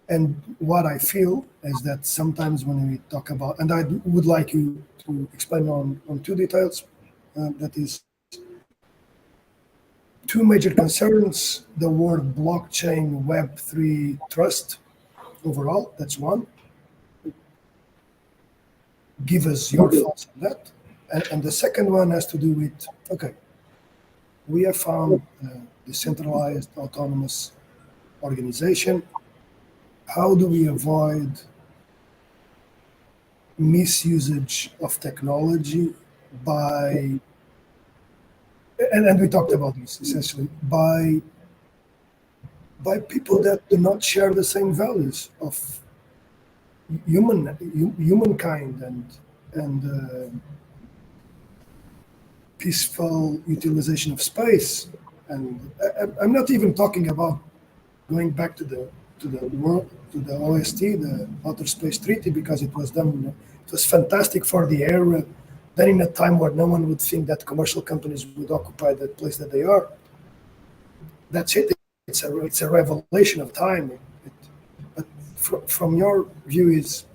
and what I feel is that sometimes when we talk about, and I would like you to explain on two details, that is two major concerns, the word blockchain, Web3 trust overall, that's one. Give us your thoughts on that. And the second one has to do with, okay, we have found a decentralized autonomous organization. How do we avoid misusage of technology by, and we talked about this essentially, by people that do not share the same values of humankind and peaceful utilization of space. And I'm not even talking about going back to the world, to the OST, the Outer Space Treaty, because it was done. It was fantastic for the era. Then, in a time where no one would think that commercial companies would occupy the place that they are, that's it. It's a revelation of time. But from your view, is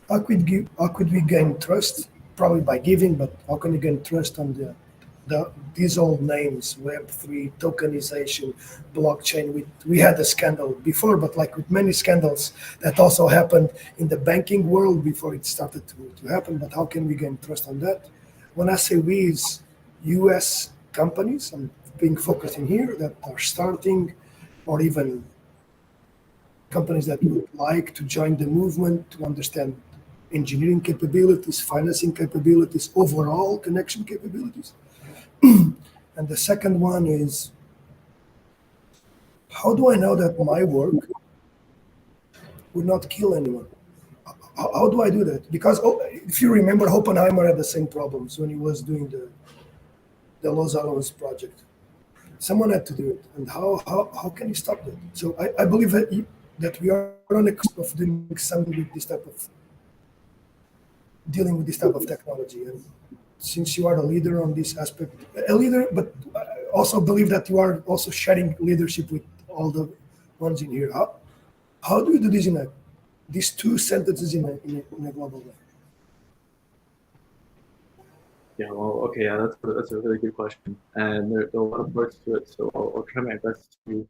how could we gain trust? Probably by giving, but how can you gain trust on these old names, Web3, tokenization, blockchain? We had a scandal before, but like with many scandals that also happened in the banking world before it started to happen. But how can we gain trust on that? When I say we, is US companies, I'm being focused in here, that are starting, or even companies that would like to join the movement to understand engineering capabilities, financing capabilities, overall connection capabilities. And the second one is, how do I know that my work would not kill anyone? How do I do that? Because if you remember, Oppenheimer had the same problems when he was doing the Los Alamos project. Someone had to do it. And how can you stop that? So I believe that we are on the cusp of doing something with this type of, dealing with this type of technology. And since you are a leader on this aspect, a leader, but I also believe that you are also sharing leadership with all the ones in here. How do you do this these two sentences in a global way? Yeah, well, okay, yeah, that's a really good question, and there are a lot of parts to it, so I'll try my best to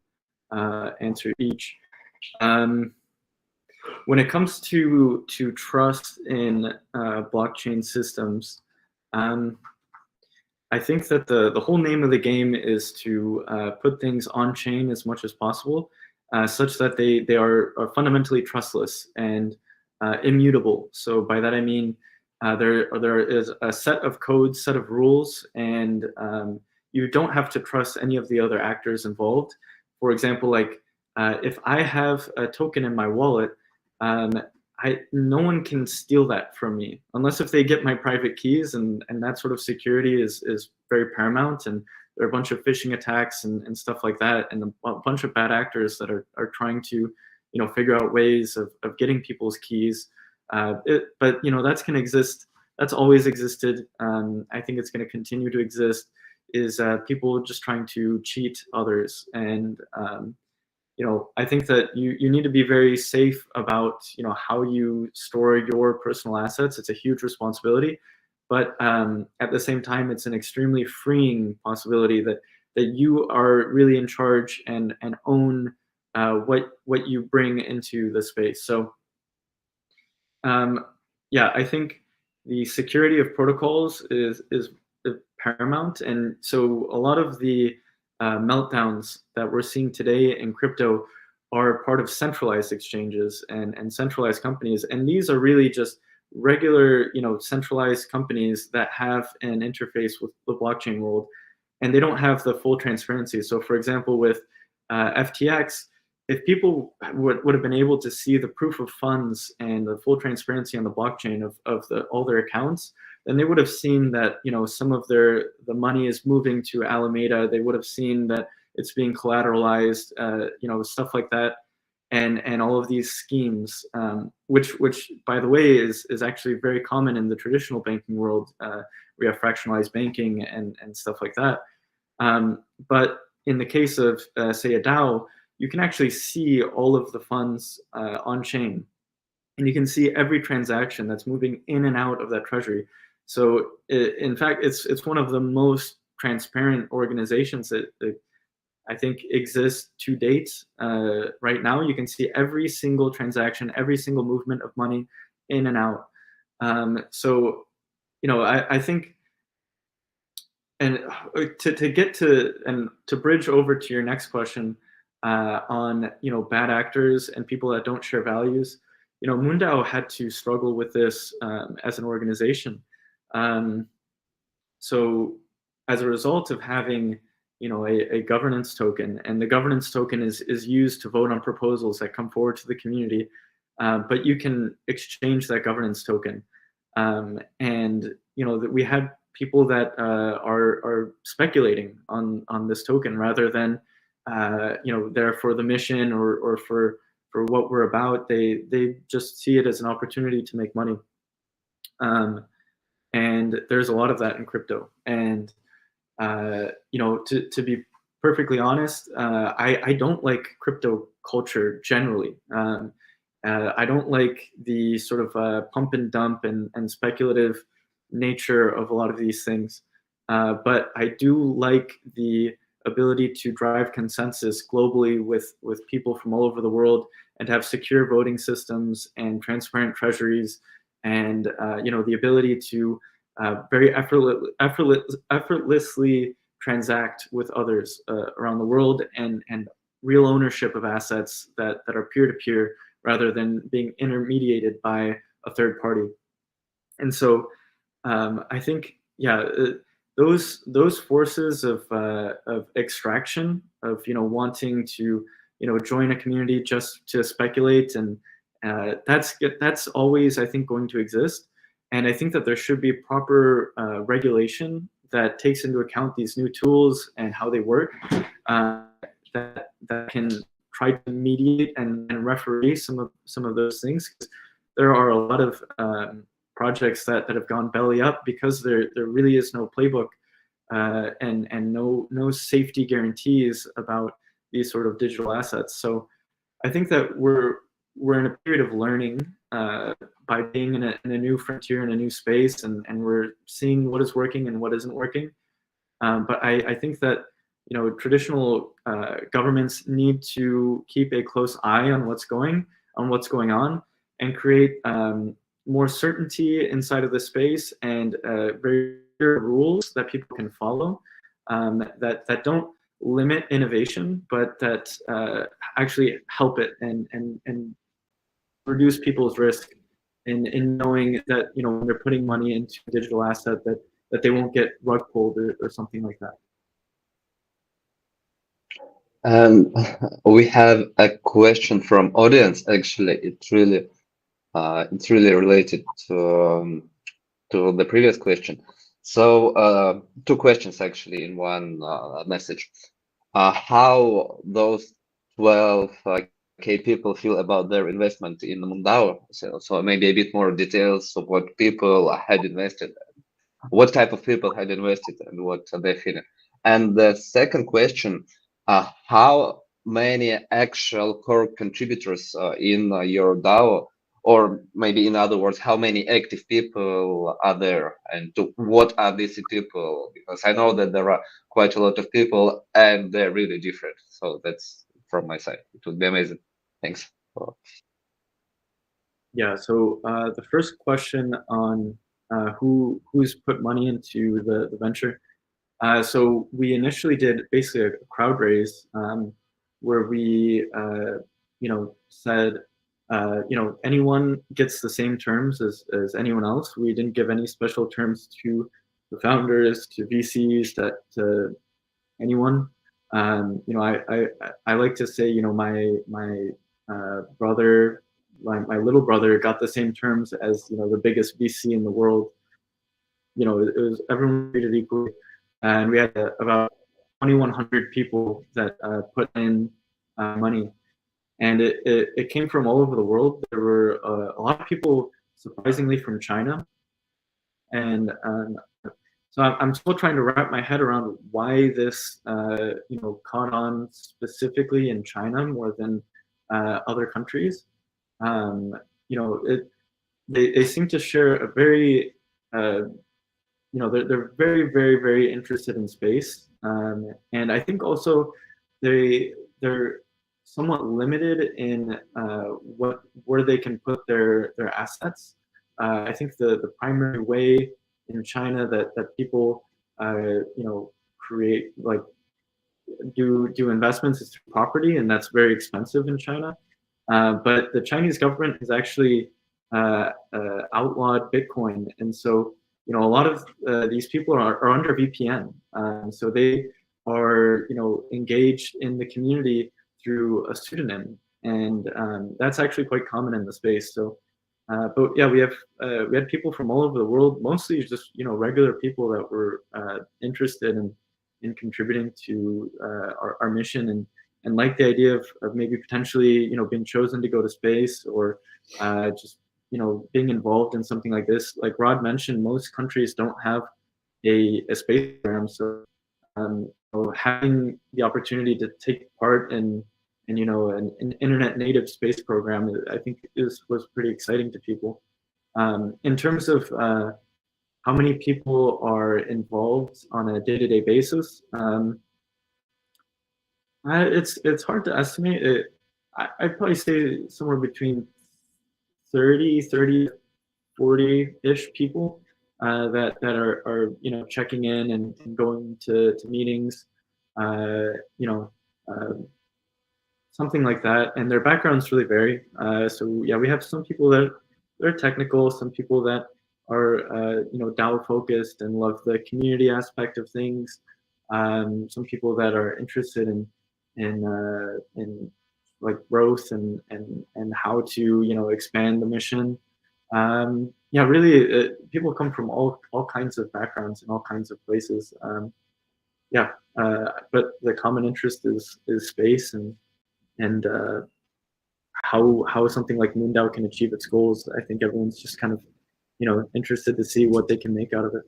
answer each. When it comes to trust in blockchain systems, I think that the whole name of the game is to put things on chain as much as possible, such that they are fundamentally trustless and immutable. So by that I mean there is a set of codes, set of rules, and you don't have to trust any of the other actors involved. For example, like if I have a token in my wallet, no one can steal that from me unless if they get my private keys, and that sort of security is very paramount. And there are a bunch of phishing attacks and stuff like that, and a bunch of bad actors that are trying to figure out ways of getting people's keys. But that's going to exist. That's always existed. I think it's going to continue to exist. Is people just trying to cheat others, and I think that you need to be very safe about how you store your personal assets. It's a huge responsibility, but at the same time, it's an extremely freeing possibility that you are really in charge and own what you bring into the space. So yeah, I think the security of protocols is paramount, and so a lot of the meltdowns that we're seeing today in crypto are part of centralized exchanges and centralized companies, and these are really just regular centralized companies that have an interface with the blockchain world. and they don't have the full transparency. So for example, with FTX, if people would have been able to see the proof of funds and the full transparency on the blockchain of all their accounts, then they would have seen that, you know, some of the money is moving to Alameda. They would have seen that it's being collateralized, you know, stuff like that, and all of these schemes, which by the way is actually very common in the traditional banking world. We have fractionalized banking and stuff like that. But in the case of say a DAO, you can actually see all of the funds on chain, and you can see every transaction that's moving in and out of that treasury. So in fact, it's one of the most transparent organizations that I think exists to date. Right now, you can see every single transaction, every single movement of money in and out. So, you know, I think, and to get to and to bridge over to your next question on, you know, bad actors and people that don't share values, you know, Moondao had to struggle with this as an organization. So as a result of having, you know, a governance token, and the governance token is used to vote on proposals that come forward to the community, but you can exchange that governance token. And, you know, that we had people that are speculating on this token rather than, you know, they're for the mission or for what we're about. They just see it as an opportunity to make money. And there's a lot of that in crypto. And, you know, to be perfectly honest, I don't like crypto culture generally. I don't like the sort of pump and dump and speculative nature of a lot of these things. But I do like the ability to drive consensus globally with people from all over the world, and have secure voting systems and transparent treasuries, and you know, the ability to very effortlessly transact with others around the world, and real ownership of assets that are peer-to-peer rather than being intermediated by a third party. And so I think, yeah, those forces of extraction, of, you know, wanting to, you know, join a community just to speculate, and that's always, I think, going to exist. And I think that there should be proper regulation that takes into account these new tools and how they work, that can try to mediate and referee some of those things. There are a lot of projects that have gone belly up because there really is no playbook and no safety guarantees about these sort of digital assets. So I think that we're in a period of learning by being in a new frontier, in a new space, and we're seeing what is working and what isn't working. But I think that, you know, traditional governments need to keep a close eye on what's going on, and create more certainty inside of the space, and very clear rules that people can follow, that don't limit innovation, but that actually help it and reduce people's risk in knowing that, you know, when they're putting money into a digital asset, that they won't get rug pulled or something like that. We have a question from audience. Actually, it's really related to the previous question. So two questions actually in one message. How those 12K people feel about their investment in Moondao? So maybe a bit more details of what people had invested, what type of people had invested, and what they feeling. And the second question, how many actual core contributors in your DAO, or maybe in other words, how many active people are there, and what are these people? Because I know that there are quite a lot of people and they're really different. So that's from my side. It would be amazing. Thanks. Yeah, so the first question on who's put money into the venture. So we initially did basically a crowd raise where we, you know, said, you know, anyone gets the same terms as anyone else. We didn't give any special terms to the founders, to VCs, to anyone. I like to say, my brother, my little brother got the same terms as the biggest VC in the world. It was everyone treated equally, and we had about 2,100 people that put in money, and it came from all over the world. There were a lot of people, surprisingly, from China, and so I'm still trying to wrap my head around why this caught on specifically in China more than other countries. They seem to share a very they're very, very, very interested in space, and I think also they're somewhat limited in where they can put their assets. I think the primary way in China that people create, like, do investments is through property, and that's very expensive in China. But the Chinese government has actually outlawed Bitcoin, and so a lot of these people are under VPN, so they are engaged in the community through a pseudonym, and that's actually quite common in the space. So, but yeah, we had people from all over the world, mostly just regular people that were interested in contributing to our mission, and like the idea of maybe potentially being chosen to go to space, or just being involved in something like this. Like Rod mentioned, most countries don't have a space program, so having the opportunity to take part in an internet native space program, I think was pretty exciting to people. In terms of how many people are involved on a day-to-day basis, it's hard to estimate. I'd probably say somewhere between 30, 40-ish people that are checking in and going to meetings, something like that. And their backgrounds really vary. So yeah, we have some people that are technical, some people that are DAO focused and love the community aspect of things. Some people that are interested in like growth and how to expand the mission. Yeah, really, people come from all kinds of backgrounds and all kinds of places. Yeah, but the common interest is space and how something like MoonDAO can achieve its goals. I think everyone's just kind of interested to see what they can make out of it.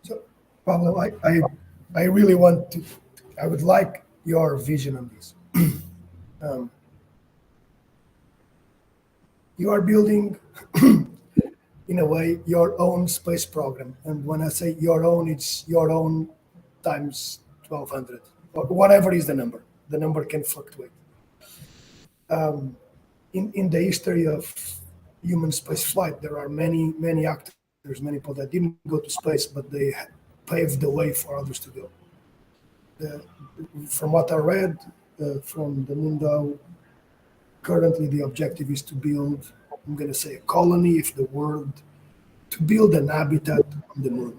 So, Pablo, I really I would like your vision on this. You are building, in a way, your own space program. And when I say your own, it's your own times 1,200, or whatever is the number. The number can fluctuate. In the history of human space flight, there are many actors, many people that didn't go to space, but they paved the way for others to go. From what I read from the MoonDAO, currently the objective is to build, I'm going to say, a colony of the world, to build an habitat on the moon.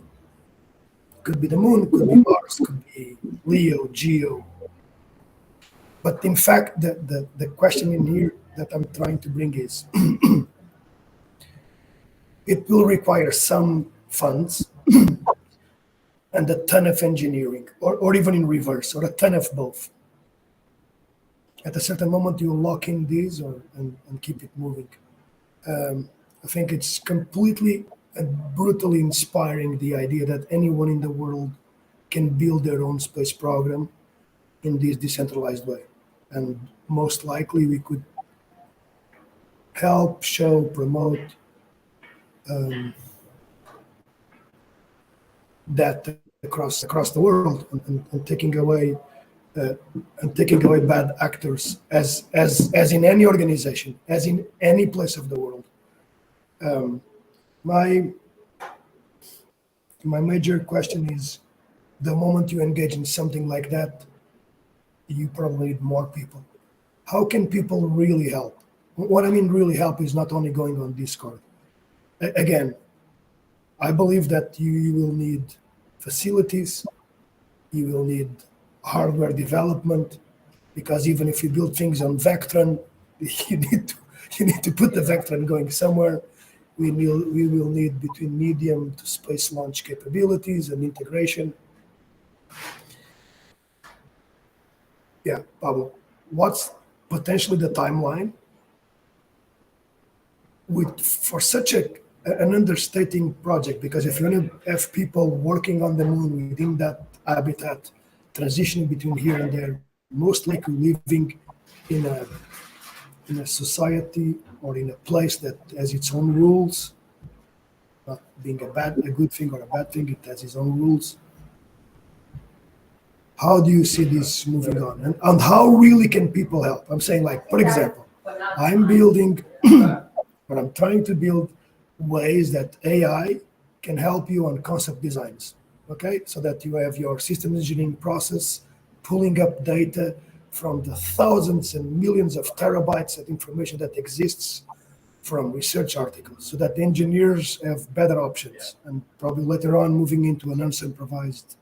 Could be the moon, could be Mars, could be Leo, Geo. But in fact, the question in here that I'm trying to bring is, it will require some funds and a ton of engineering, or even in reverse, or a ton of both. At a certain moment, you lock in these and keep it moving. I think it's completely and brutally inspiring, the idea that anyone in the world can build their own space program in this decentralized way. And most likely we could help, show, promote that across the world, and taking away bad actors, as in any organization, as in any place of the world. My major question is, the moment you engage in something like that, you probably need more people. How can people really help? What I mean really help is not only going on Discord. Again, I believe that you will need facilities. You will need hardware development, because even if you build things on Vectron, you need to put the Vectron going somewhere. We will need between medium to space launch capabilities and integration. Yeah, Pablo, what's potentially the timeline for such an understating project? Because if you want to have people working on the moon within that habitat, transitioning between here and there, most likely living in a society or in a place that has its own rules, not being a good thing or a bad thing, it has its own rules. How do you see this moving on? And how really can people help? I'm saying, like, for example, I'm building, or I'm trying to build ways that AI can help you on concept designs, okay? So that you have your system engineering process pulling up data from the thousands and millions of terabytes of information that exists from research articles, so that the engineers have better options, and probably later on moving into an unsupervised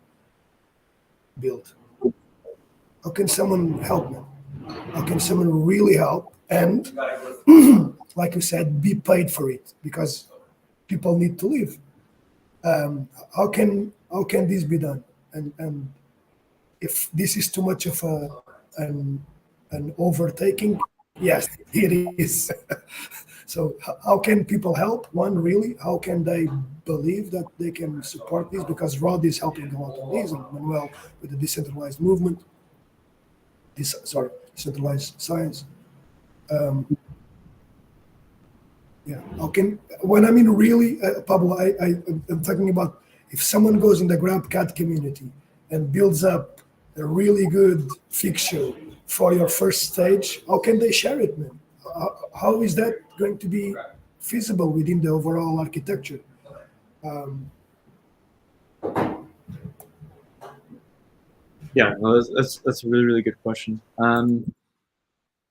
build. How can someone help me? How can someone really help? And like you said, be paid for it, because people need to live. How can this be done? And if this is too much of an overtaking, yes, it is. So how can people help? One, really, how can they believe that they can support this? Because Rod is helping a lot on this, and Manuel with the decentralized movement, decentralized science. Yeah, how can, when I mean really, Pablo, I'm talking about if someone goes in the GrabCAD community and builds up a really good fixture for your first stage, how can they share it, man? How is that going to be feasible within the overall architecture? Yeah, no, that's a really, really good question.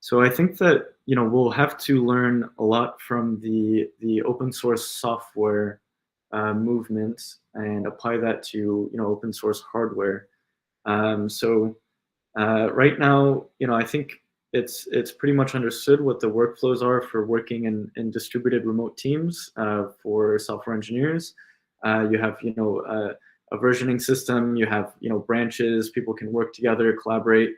So I think that, you know, we'll have to learn a lot from the open source software movement and apply that to, you know, open source hardware. So right now, you know, I think it's pretty much understood what the workflows are for working in distributed remote teams for software engineers. You have, you know, a versioning system, you have, you know, branches, people can work together, collaborate,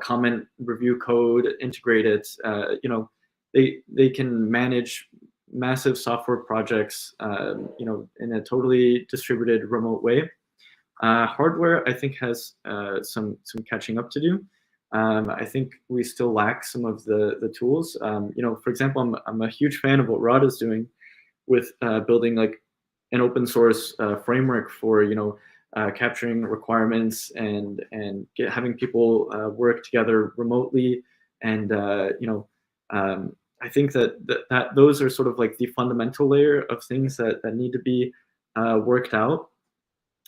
comment, review code, integrate it. You know, they can manage massive software projects, you know, in a totally distributed remote way. Hardware, I think, has some catching up to do. I think we still lack some of the tools. You know, for example, I'm a huge fan of what Rod is doing with building like an open source framework for, you know, capturing requirements and having people work together remotely. And you know, I think that those are sort of like the fundamental layer of things that need to be worked out,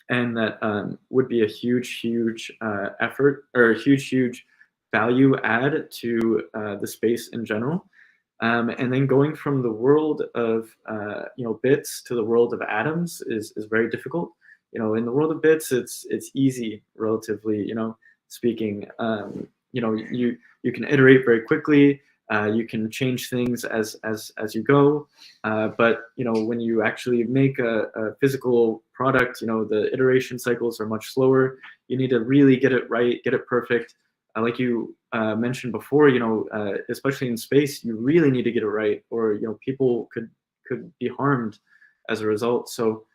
and that would be a huge effort, or a huge value add to the space in general. And then going from the world of you know, bits to the world of atoms is very difficult. You know, in the world of bits, it's easy, relatively, you know, speaking. You know, you can iterate very quickly. You can change things as you go. But you know, when you actually make a physical product, you know, the iteration cycles are much slower. You need to really get it right, get it perfect. Like you mentioned before, you know, especially in space, you really need to get it right, or you know, people could be harmed as a result. So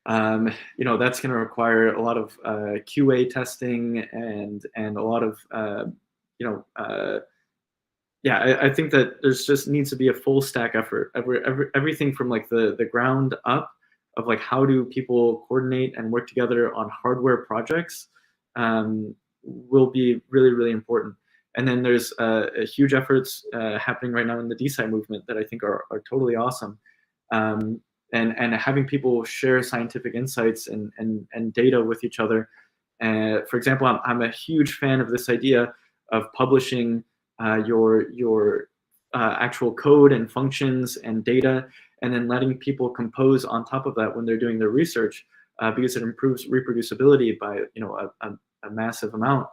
you know, that's going to require a lot of QA testing and a lot of you know, yeah, I think that there's just needs to be a full stack effort. Everything from like the ground up of like, how do people coordinate and work together on hardware projects will be really important. And then there's huge efforts happening right now in the DeSci movement that I think are totally awesome. And having people share scientific insights and data with each other. For example, I'm a huge fan of this idea of publishing your actual code and functions and data, and then letting people compose on top of that when they're doing their research. because it improves reproducibility by a massive amount.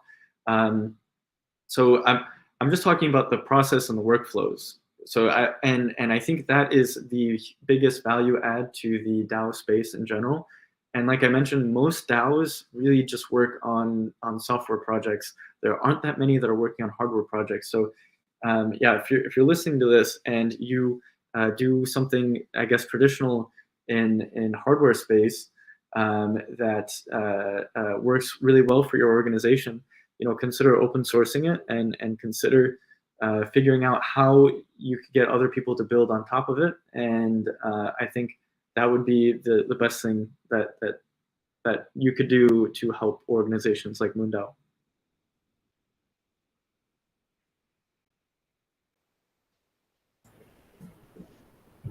So I'm just talking about the process and the workflows. So I think that is the biggest value add to the DAO space in general. And like I mentioned, most DAOs really just work on software projects. There aren't that many that are working on hardware projects. So yeah, if you're listening to this and you do something, I guess, traditional in hardware space that works really well for your organization, consider open sourcing it and consider figuring out how you could get other people to build on top of it. And I think that would be the best thing that you could do to help organizations like Moondao.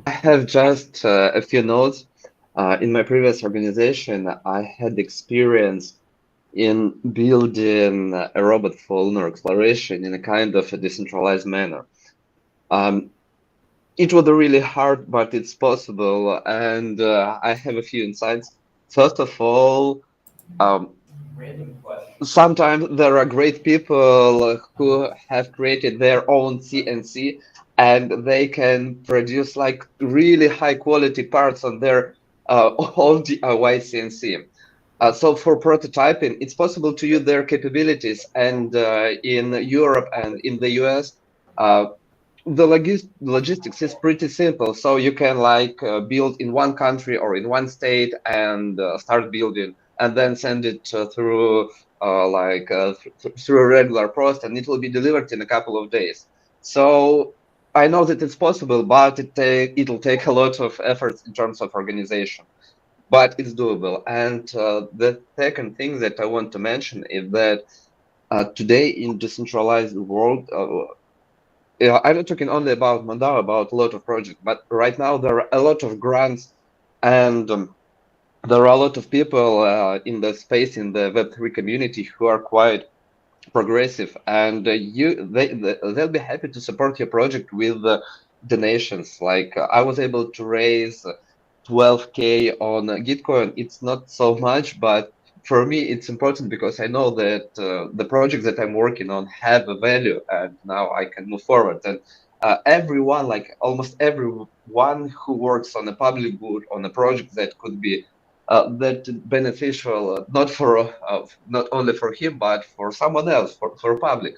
I have just a few notes. In my previous organization, I had experience in building a robot for lunar exploration in a kind of a decentralized manner. It was really hard, but it's possible. And I have a few insights. First of all, sometimes there are great people who have created their own CNC, and they can produce like really high quality parts on their own DIY CNC. So for prototyping, it's possible to use their capabilities. And in Europe and in the US, the logistics is pretty simple. So you can like build in one country or in one state and start building, and then send it through through a regular post, and it will be delivered in a couple of days. So I know that it's possible, but it'll take a lot of effort in terms of organization. But it's doable. And the second thing that I want to mention is that today in decentralized world, I'm not talking only about Moondao, about a lot of projects, but right now there are a lot of grants, and there are a lot of people in the space, in the Web3 community, who are quite progressive, and they'll be happy to support your project with donations. Like I was able to raise 12K on Gitcoin. It's not so much, but for me it's important because I know that the projects that I'm working on have a value, and now I can move forward. And everyone, like almost everyone who works on a public good, on a project that could be that beneficial, not only for him, but for someone else, for public.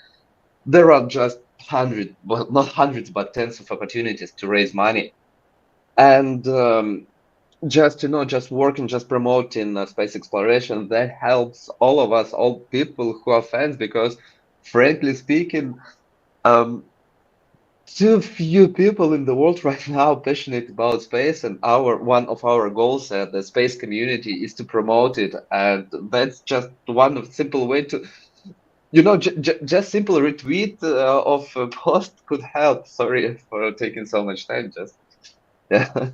There are just hundreds, well, not hundreds, but tens of opportunities to raise money. And just working, just promoting space exploration, that helps all of us, all people who are fans, because frankly speaking, too few people in the world right now passionate about space, and one of our goals at the space community is to promote it. And that's just one simple way to, just simple retweet of a post could help. Sorry for taking so much time. Just yeah.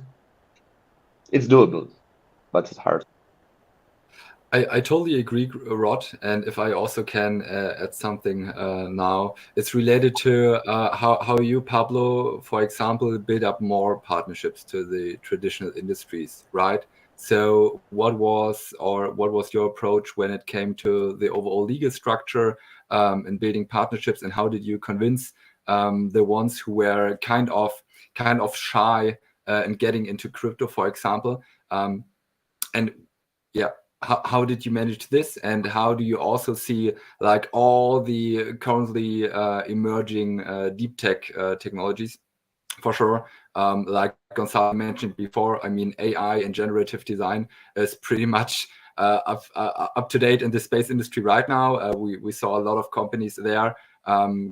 It's doable, but it's hard. I totally agree, Rod. And if I also can add something now, it's related to how you, Pablo, for example, build up more partnerships to the traditional industries, right? So what was your approach when it came to the overall legal structure and building partnerships, and how did you convince the ones who were kind of shy in getting into crypto, for example? And yeah, how did you manage this, and how do you also see like all the currently emerging deep tech technologies? For sure, like Gonzalo mentioned before, I mean, AI and generative design is pretty much up to date in the space industry right now. We saw a lot of companies there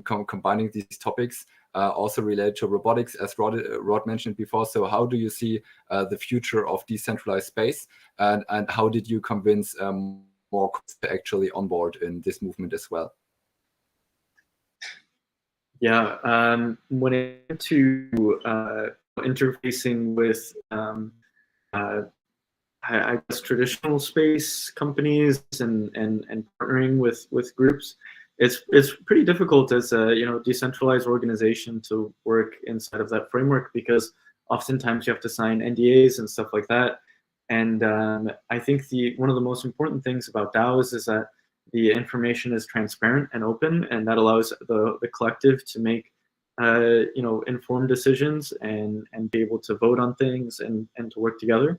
combining these topics, also related to robotics, as Rod mentioned before. So how do you see the future of decentralized space, and how did you convince more to actually onboard in this movement as well? Yeah, when it came to interfacing with I guess traditional space companies and partnering with groups, it's pretty difficult as a decentralized organization to work inside of that framework, because oftentimes you have to sign NDAs and stuff like that. And I think one of the most important things about DAOs is that the information is transparent and open, and that allows the collective to make informed decisions and be able to vote on things and to work together.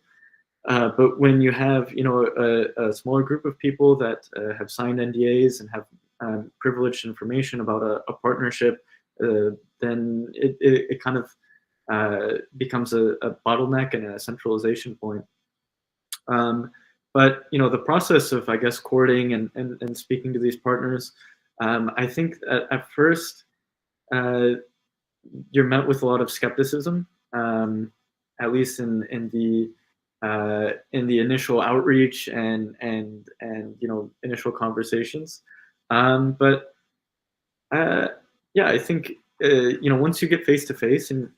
But when you have a smaller group of people that have signed NDAs and have privileged information about a partnership, then it kind of becomes a bottleneck and a centralization point. But the process of, I guess, courting and speaking to these partners, I think at first you're met with a lot of skepticism, at least in the initial outreach and initial conversations. But yeah, I think once you get face to face and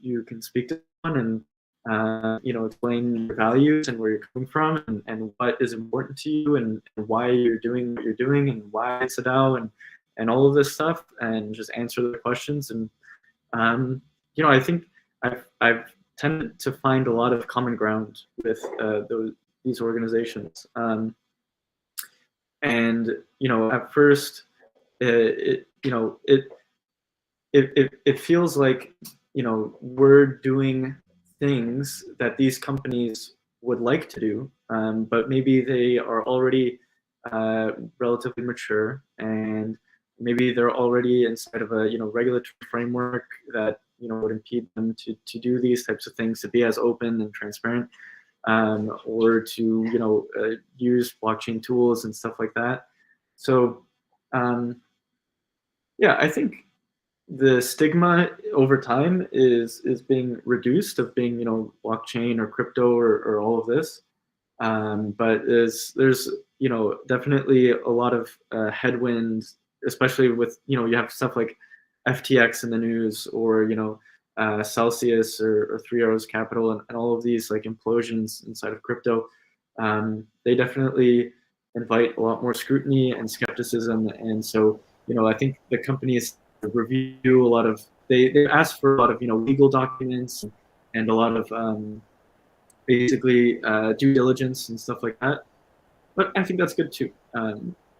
you can speak to someone and explain your values and where you're coming from and what is important to you and why you're doing what you're doing and why it's a DAO and all of this stuff, and just answer the questions. And I think I've tended to find a lot of common ground with these organizations. And at first, it feels like we're doing things that these companies would like to do, but maybe they are already relatively mature, and maybe they're already inside of a regulatory framework that would impede them to do these types of things, to be as open and transparent, or to use blockchain tools and stuff like that. So yeah, I think the stigma over time is being reduced of being blockchain or crypto or all of this, but there's definitely a lot of headwinds, especially with you have stuff like FTX in the news, or Celsius or 3 Arrows Capital, and all of these like implosions inside of crypto. They definitely invite a lot more scrutiny and skepticism, and so I think the companies review a lot of, they ask for a lot of legal documents and a lot of basically due diligence and stuff like that. But I think that's good too.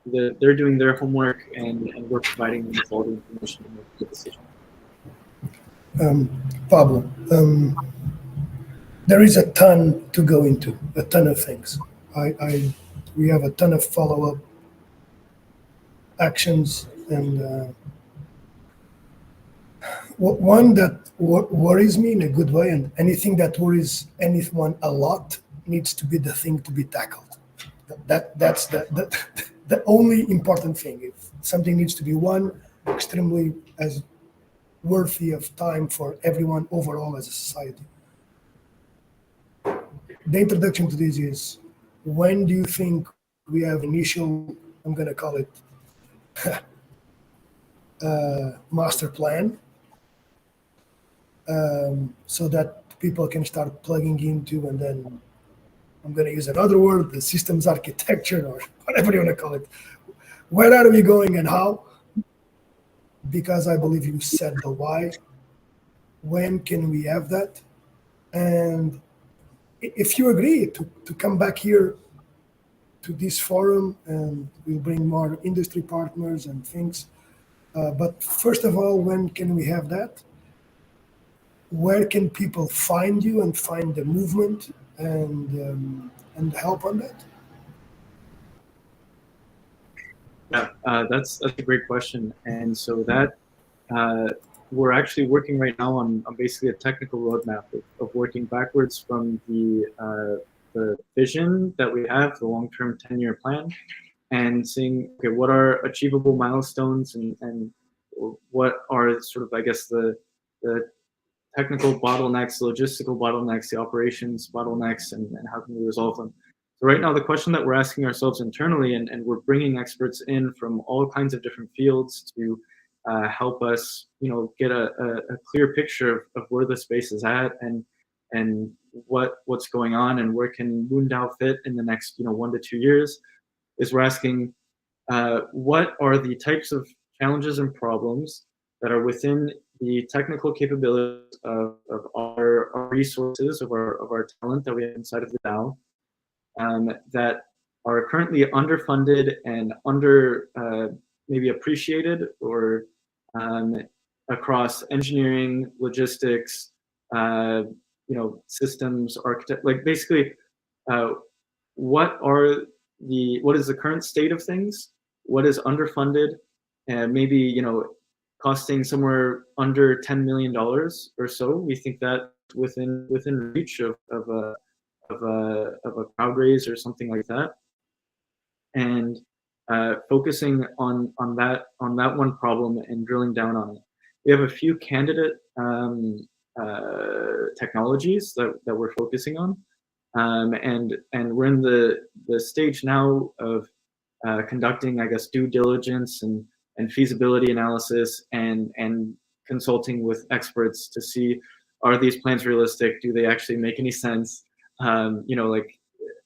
They're doing their homework, and we're providing them with all the information to make a good decision. Pablo, there is a ton to go into, a ton of things. We have a ton of follow-up actions, and one that worries me in a good way, and anything that worries anyone a lot needs to be the thing to be tackled. That's the only important thing. If something needs to be one, extremely as worthy of time for everyone overall as a society. The introduction to this is, when do you think we have initial, I'm going to call it master plan, so that people can start plugging into, and then I'm going to use another word, the systems architecture, or whatever you want to call it. Where are we going and how? Because I believe you said the why. When can we have that? And if you agree to come back here to this forum, and we'll bring more industry partners and things. But first of all, when can we have that? Where can people find you and find the movement and help on that? Yeah, that's a great question. And so that we're actually working right now on basically a technical roadmap of working backwards from the vision that we have, the long-term 10-year plan, and seeing, okay, what are achievable milestones, and what are sort of, I guess, the technical bottlenecks, logistical bottlenecks, the operations bottlenecks, and how can we resolve them? So right now, the question that we're asking ourselves internally, and we're bringing experts in from all kinds of different fields to help us, get a clear picture of where the space is at, and what's going on, and where can Moondao fit in the next 1 to 2 years, is we're asking what are the types of challenges and problems that are within the technical capabilities of our resources, of our talent that we have inside of the DAO, that are currently underfunded and under maybe appreciated, or across engineering, logistics, systems, architect, like basically, what is the current state of things? What is underfunded, and maybe costing somewhere under $10 million or so? We think that within reach of a crowd raise or something like that, and focusing on that one problem and drilling down on it. We have a few candidate technologies that we're focusing on, and we're in the stage now of conducting, I guess, due diligence and feasibility analysis, and consulting with experts to see, are these plans realistic? Do they actually make any sense? Like,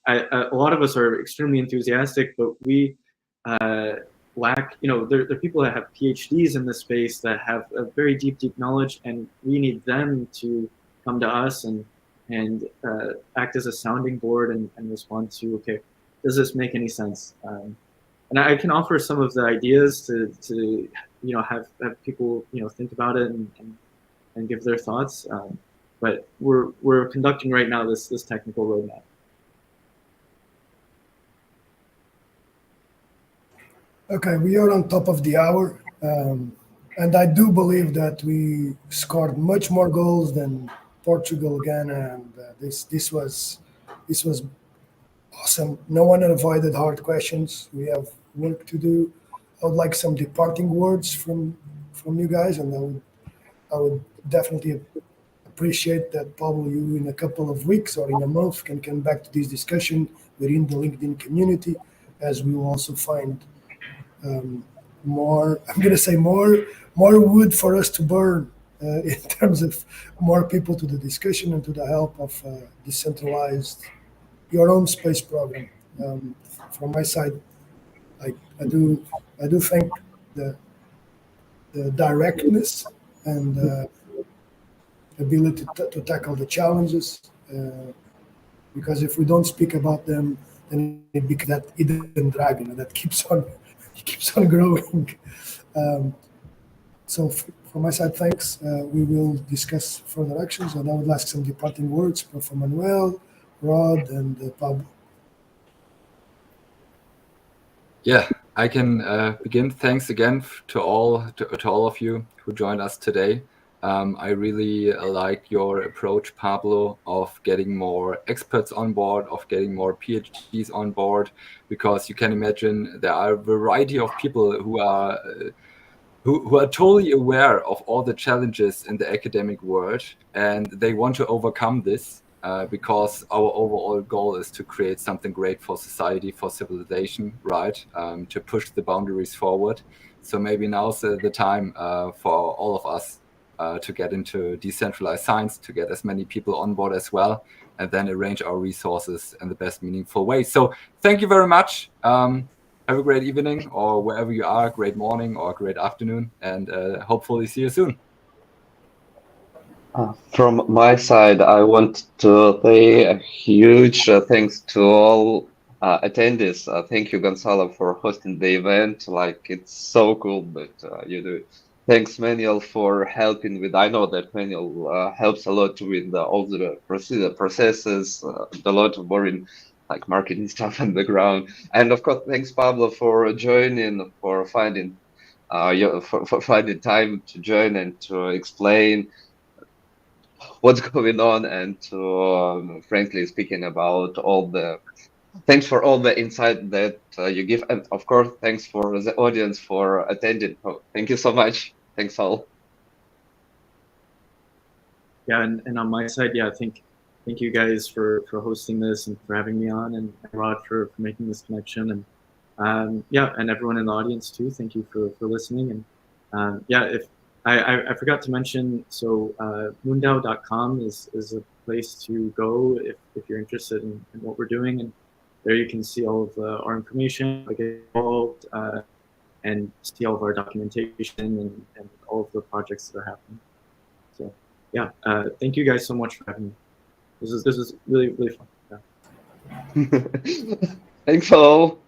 a lot of us are extremely enthusiastic, but we lack, there are people that have PhDs in this space that have a very deep knowledge, and we need them to come to us and act as a sounding board and respond to, okay, does this make any sense? And I can offer some of the ideas to have people think about it and give their thoughts. But we're conducting right now this technical roadmap. Okay, we are on top of the hour, and I do believe that we scored much more goals than Portugal, Ghana, and this was awesome. No one avoided hard questions. We have work to do. I would like some departing words from you guys, and I would definitely appreciate that Pablo, you in a couple of weeks or in a month can come back to this discussion within the LinkedIn community, as we will also find more, I'm going to say more wood for us to burn in terms of more people to the discussion and to the help of decentralized your own space program. From my side, I do think the directness and ability to tackle the challenges, because if we don't speak about them, then it becomes that hidden dragon that keeps on growing. So from my side, thanks. We will discuss further actions, and I would ask some departing words from Manuel, Rod, and Pablo. Yeah, I can begin. Thanks again to all of you who joined us today. I really like your approach, Pablo, of getting more experts on board, of getting more PhDs on board, because you can imagine there are a variety of people who are totally aware of all the challenges in the academic world, and they want to overcome this. Because our overall goal is to create something great for society, for civilization, right? To push the boundaries forward. So maybe now's the time for all of us to get into decentralized science, to get as many people on board as well, and then arrange our resources in the best meaningful way. So thank you very much. Have a great evening, or wherever you are, great morning or great afternoon, and hopefully see you soon. From my side, I want to say a huge thanks to all attendees. Thank you, Gonzalo, for hosting the event. Like, it's so cool that you do it. Thanks, Manuel, for helping with. I know that Manuel helps a lot with all the processes, a lot of boring like marketing stuff on the ground. And of course, thanks, Pablo, for joining, for finding for finding time to join and to explain what's going on, and to frankly speaking about all the thanks for all the insight that you give, and of course thanks for the audience for attending. Thank you so much. Thanks all. Yeah, and on my side, yeah, thank you guys for hosting this and for having me on, and Rod for making this connection, and yeah, and everyone in the audience too. Thank you for listening. And yeah, if I forgot to mention, so moondao.com is a place to go if you're interested in what we're doing, and there you can see all of our information, like involved, and see all of our documentation and all of the projects that are happening. So yeah, thank you guys so much for having me. This is really, really fun. Yeah. Thanks all.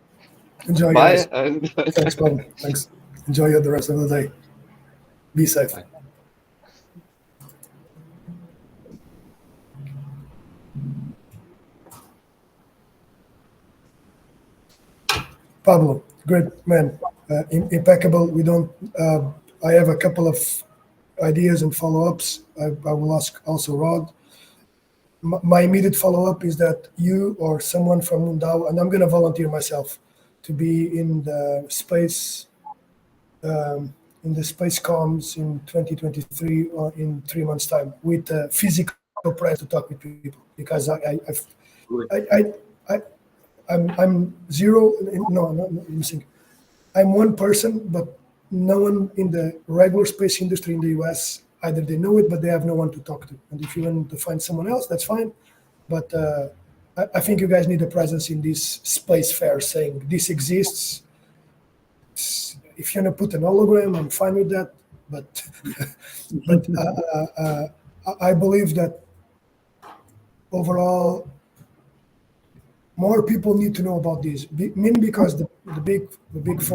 Enjoy, Bye. guys. And Thanks, Paul. Thanks. Enjoy the rest of the day. Be safe. Bye. Pablo, great man, impeccable. We don't. I have a couple of ideas and follow-ups. I will ask also Rod. My immediate follow-up is that you or someone from Mundao, and I'm going to volunteer myself to be in the space comms in 2023 or in 3 months' time with physical presence to talk with people, because I'm zero. No, let me think. I'm one person, but no one in the regular space industry in the US, either they know it, but they have no one to talk to. And if you want to find someone else, that's fine. But I think you guys need a presence in this space fair saying this exists. If you want to put an hologram, I'm fine with that. But I believe that overall, more people need to know about this. Mainly because the big four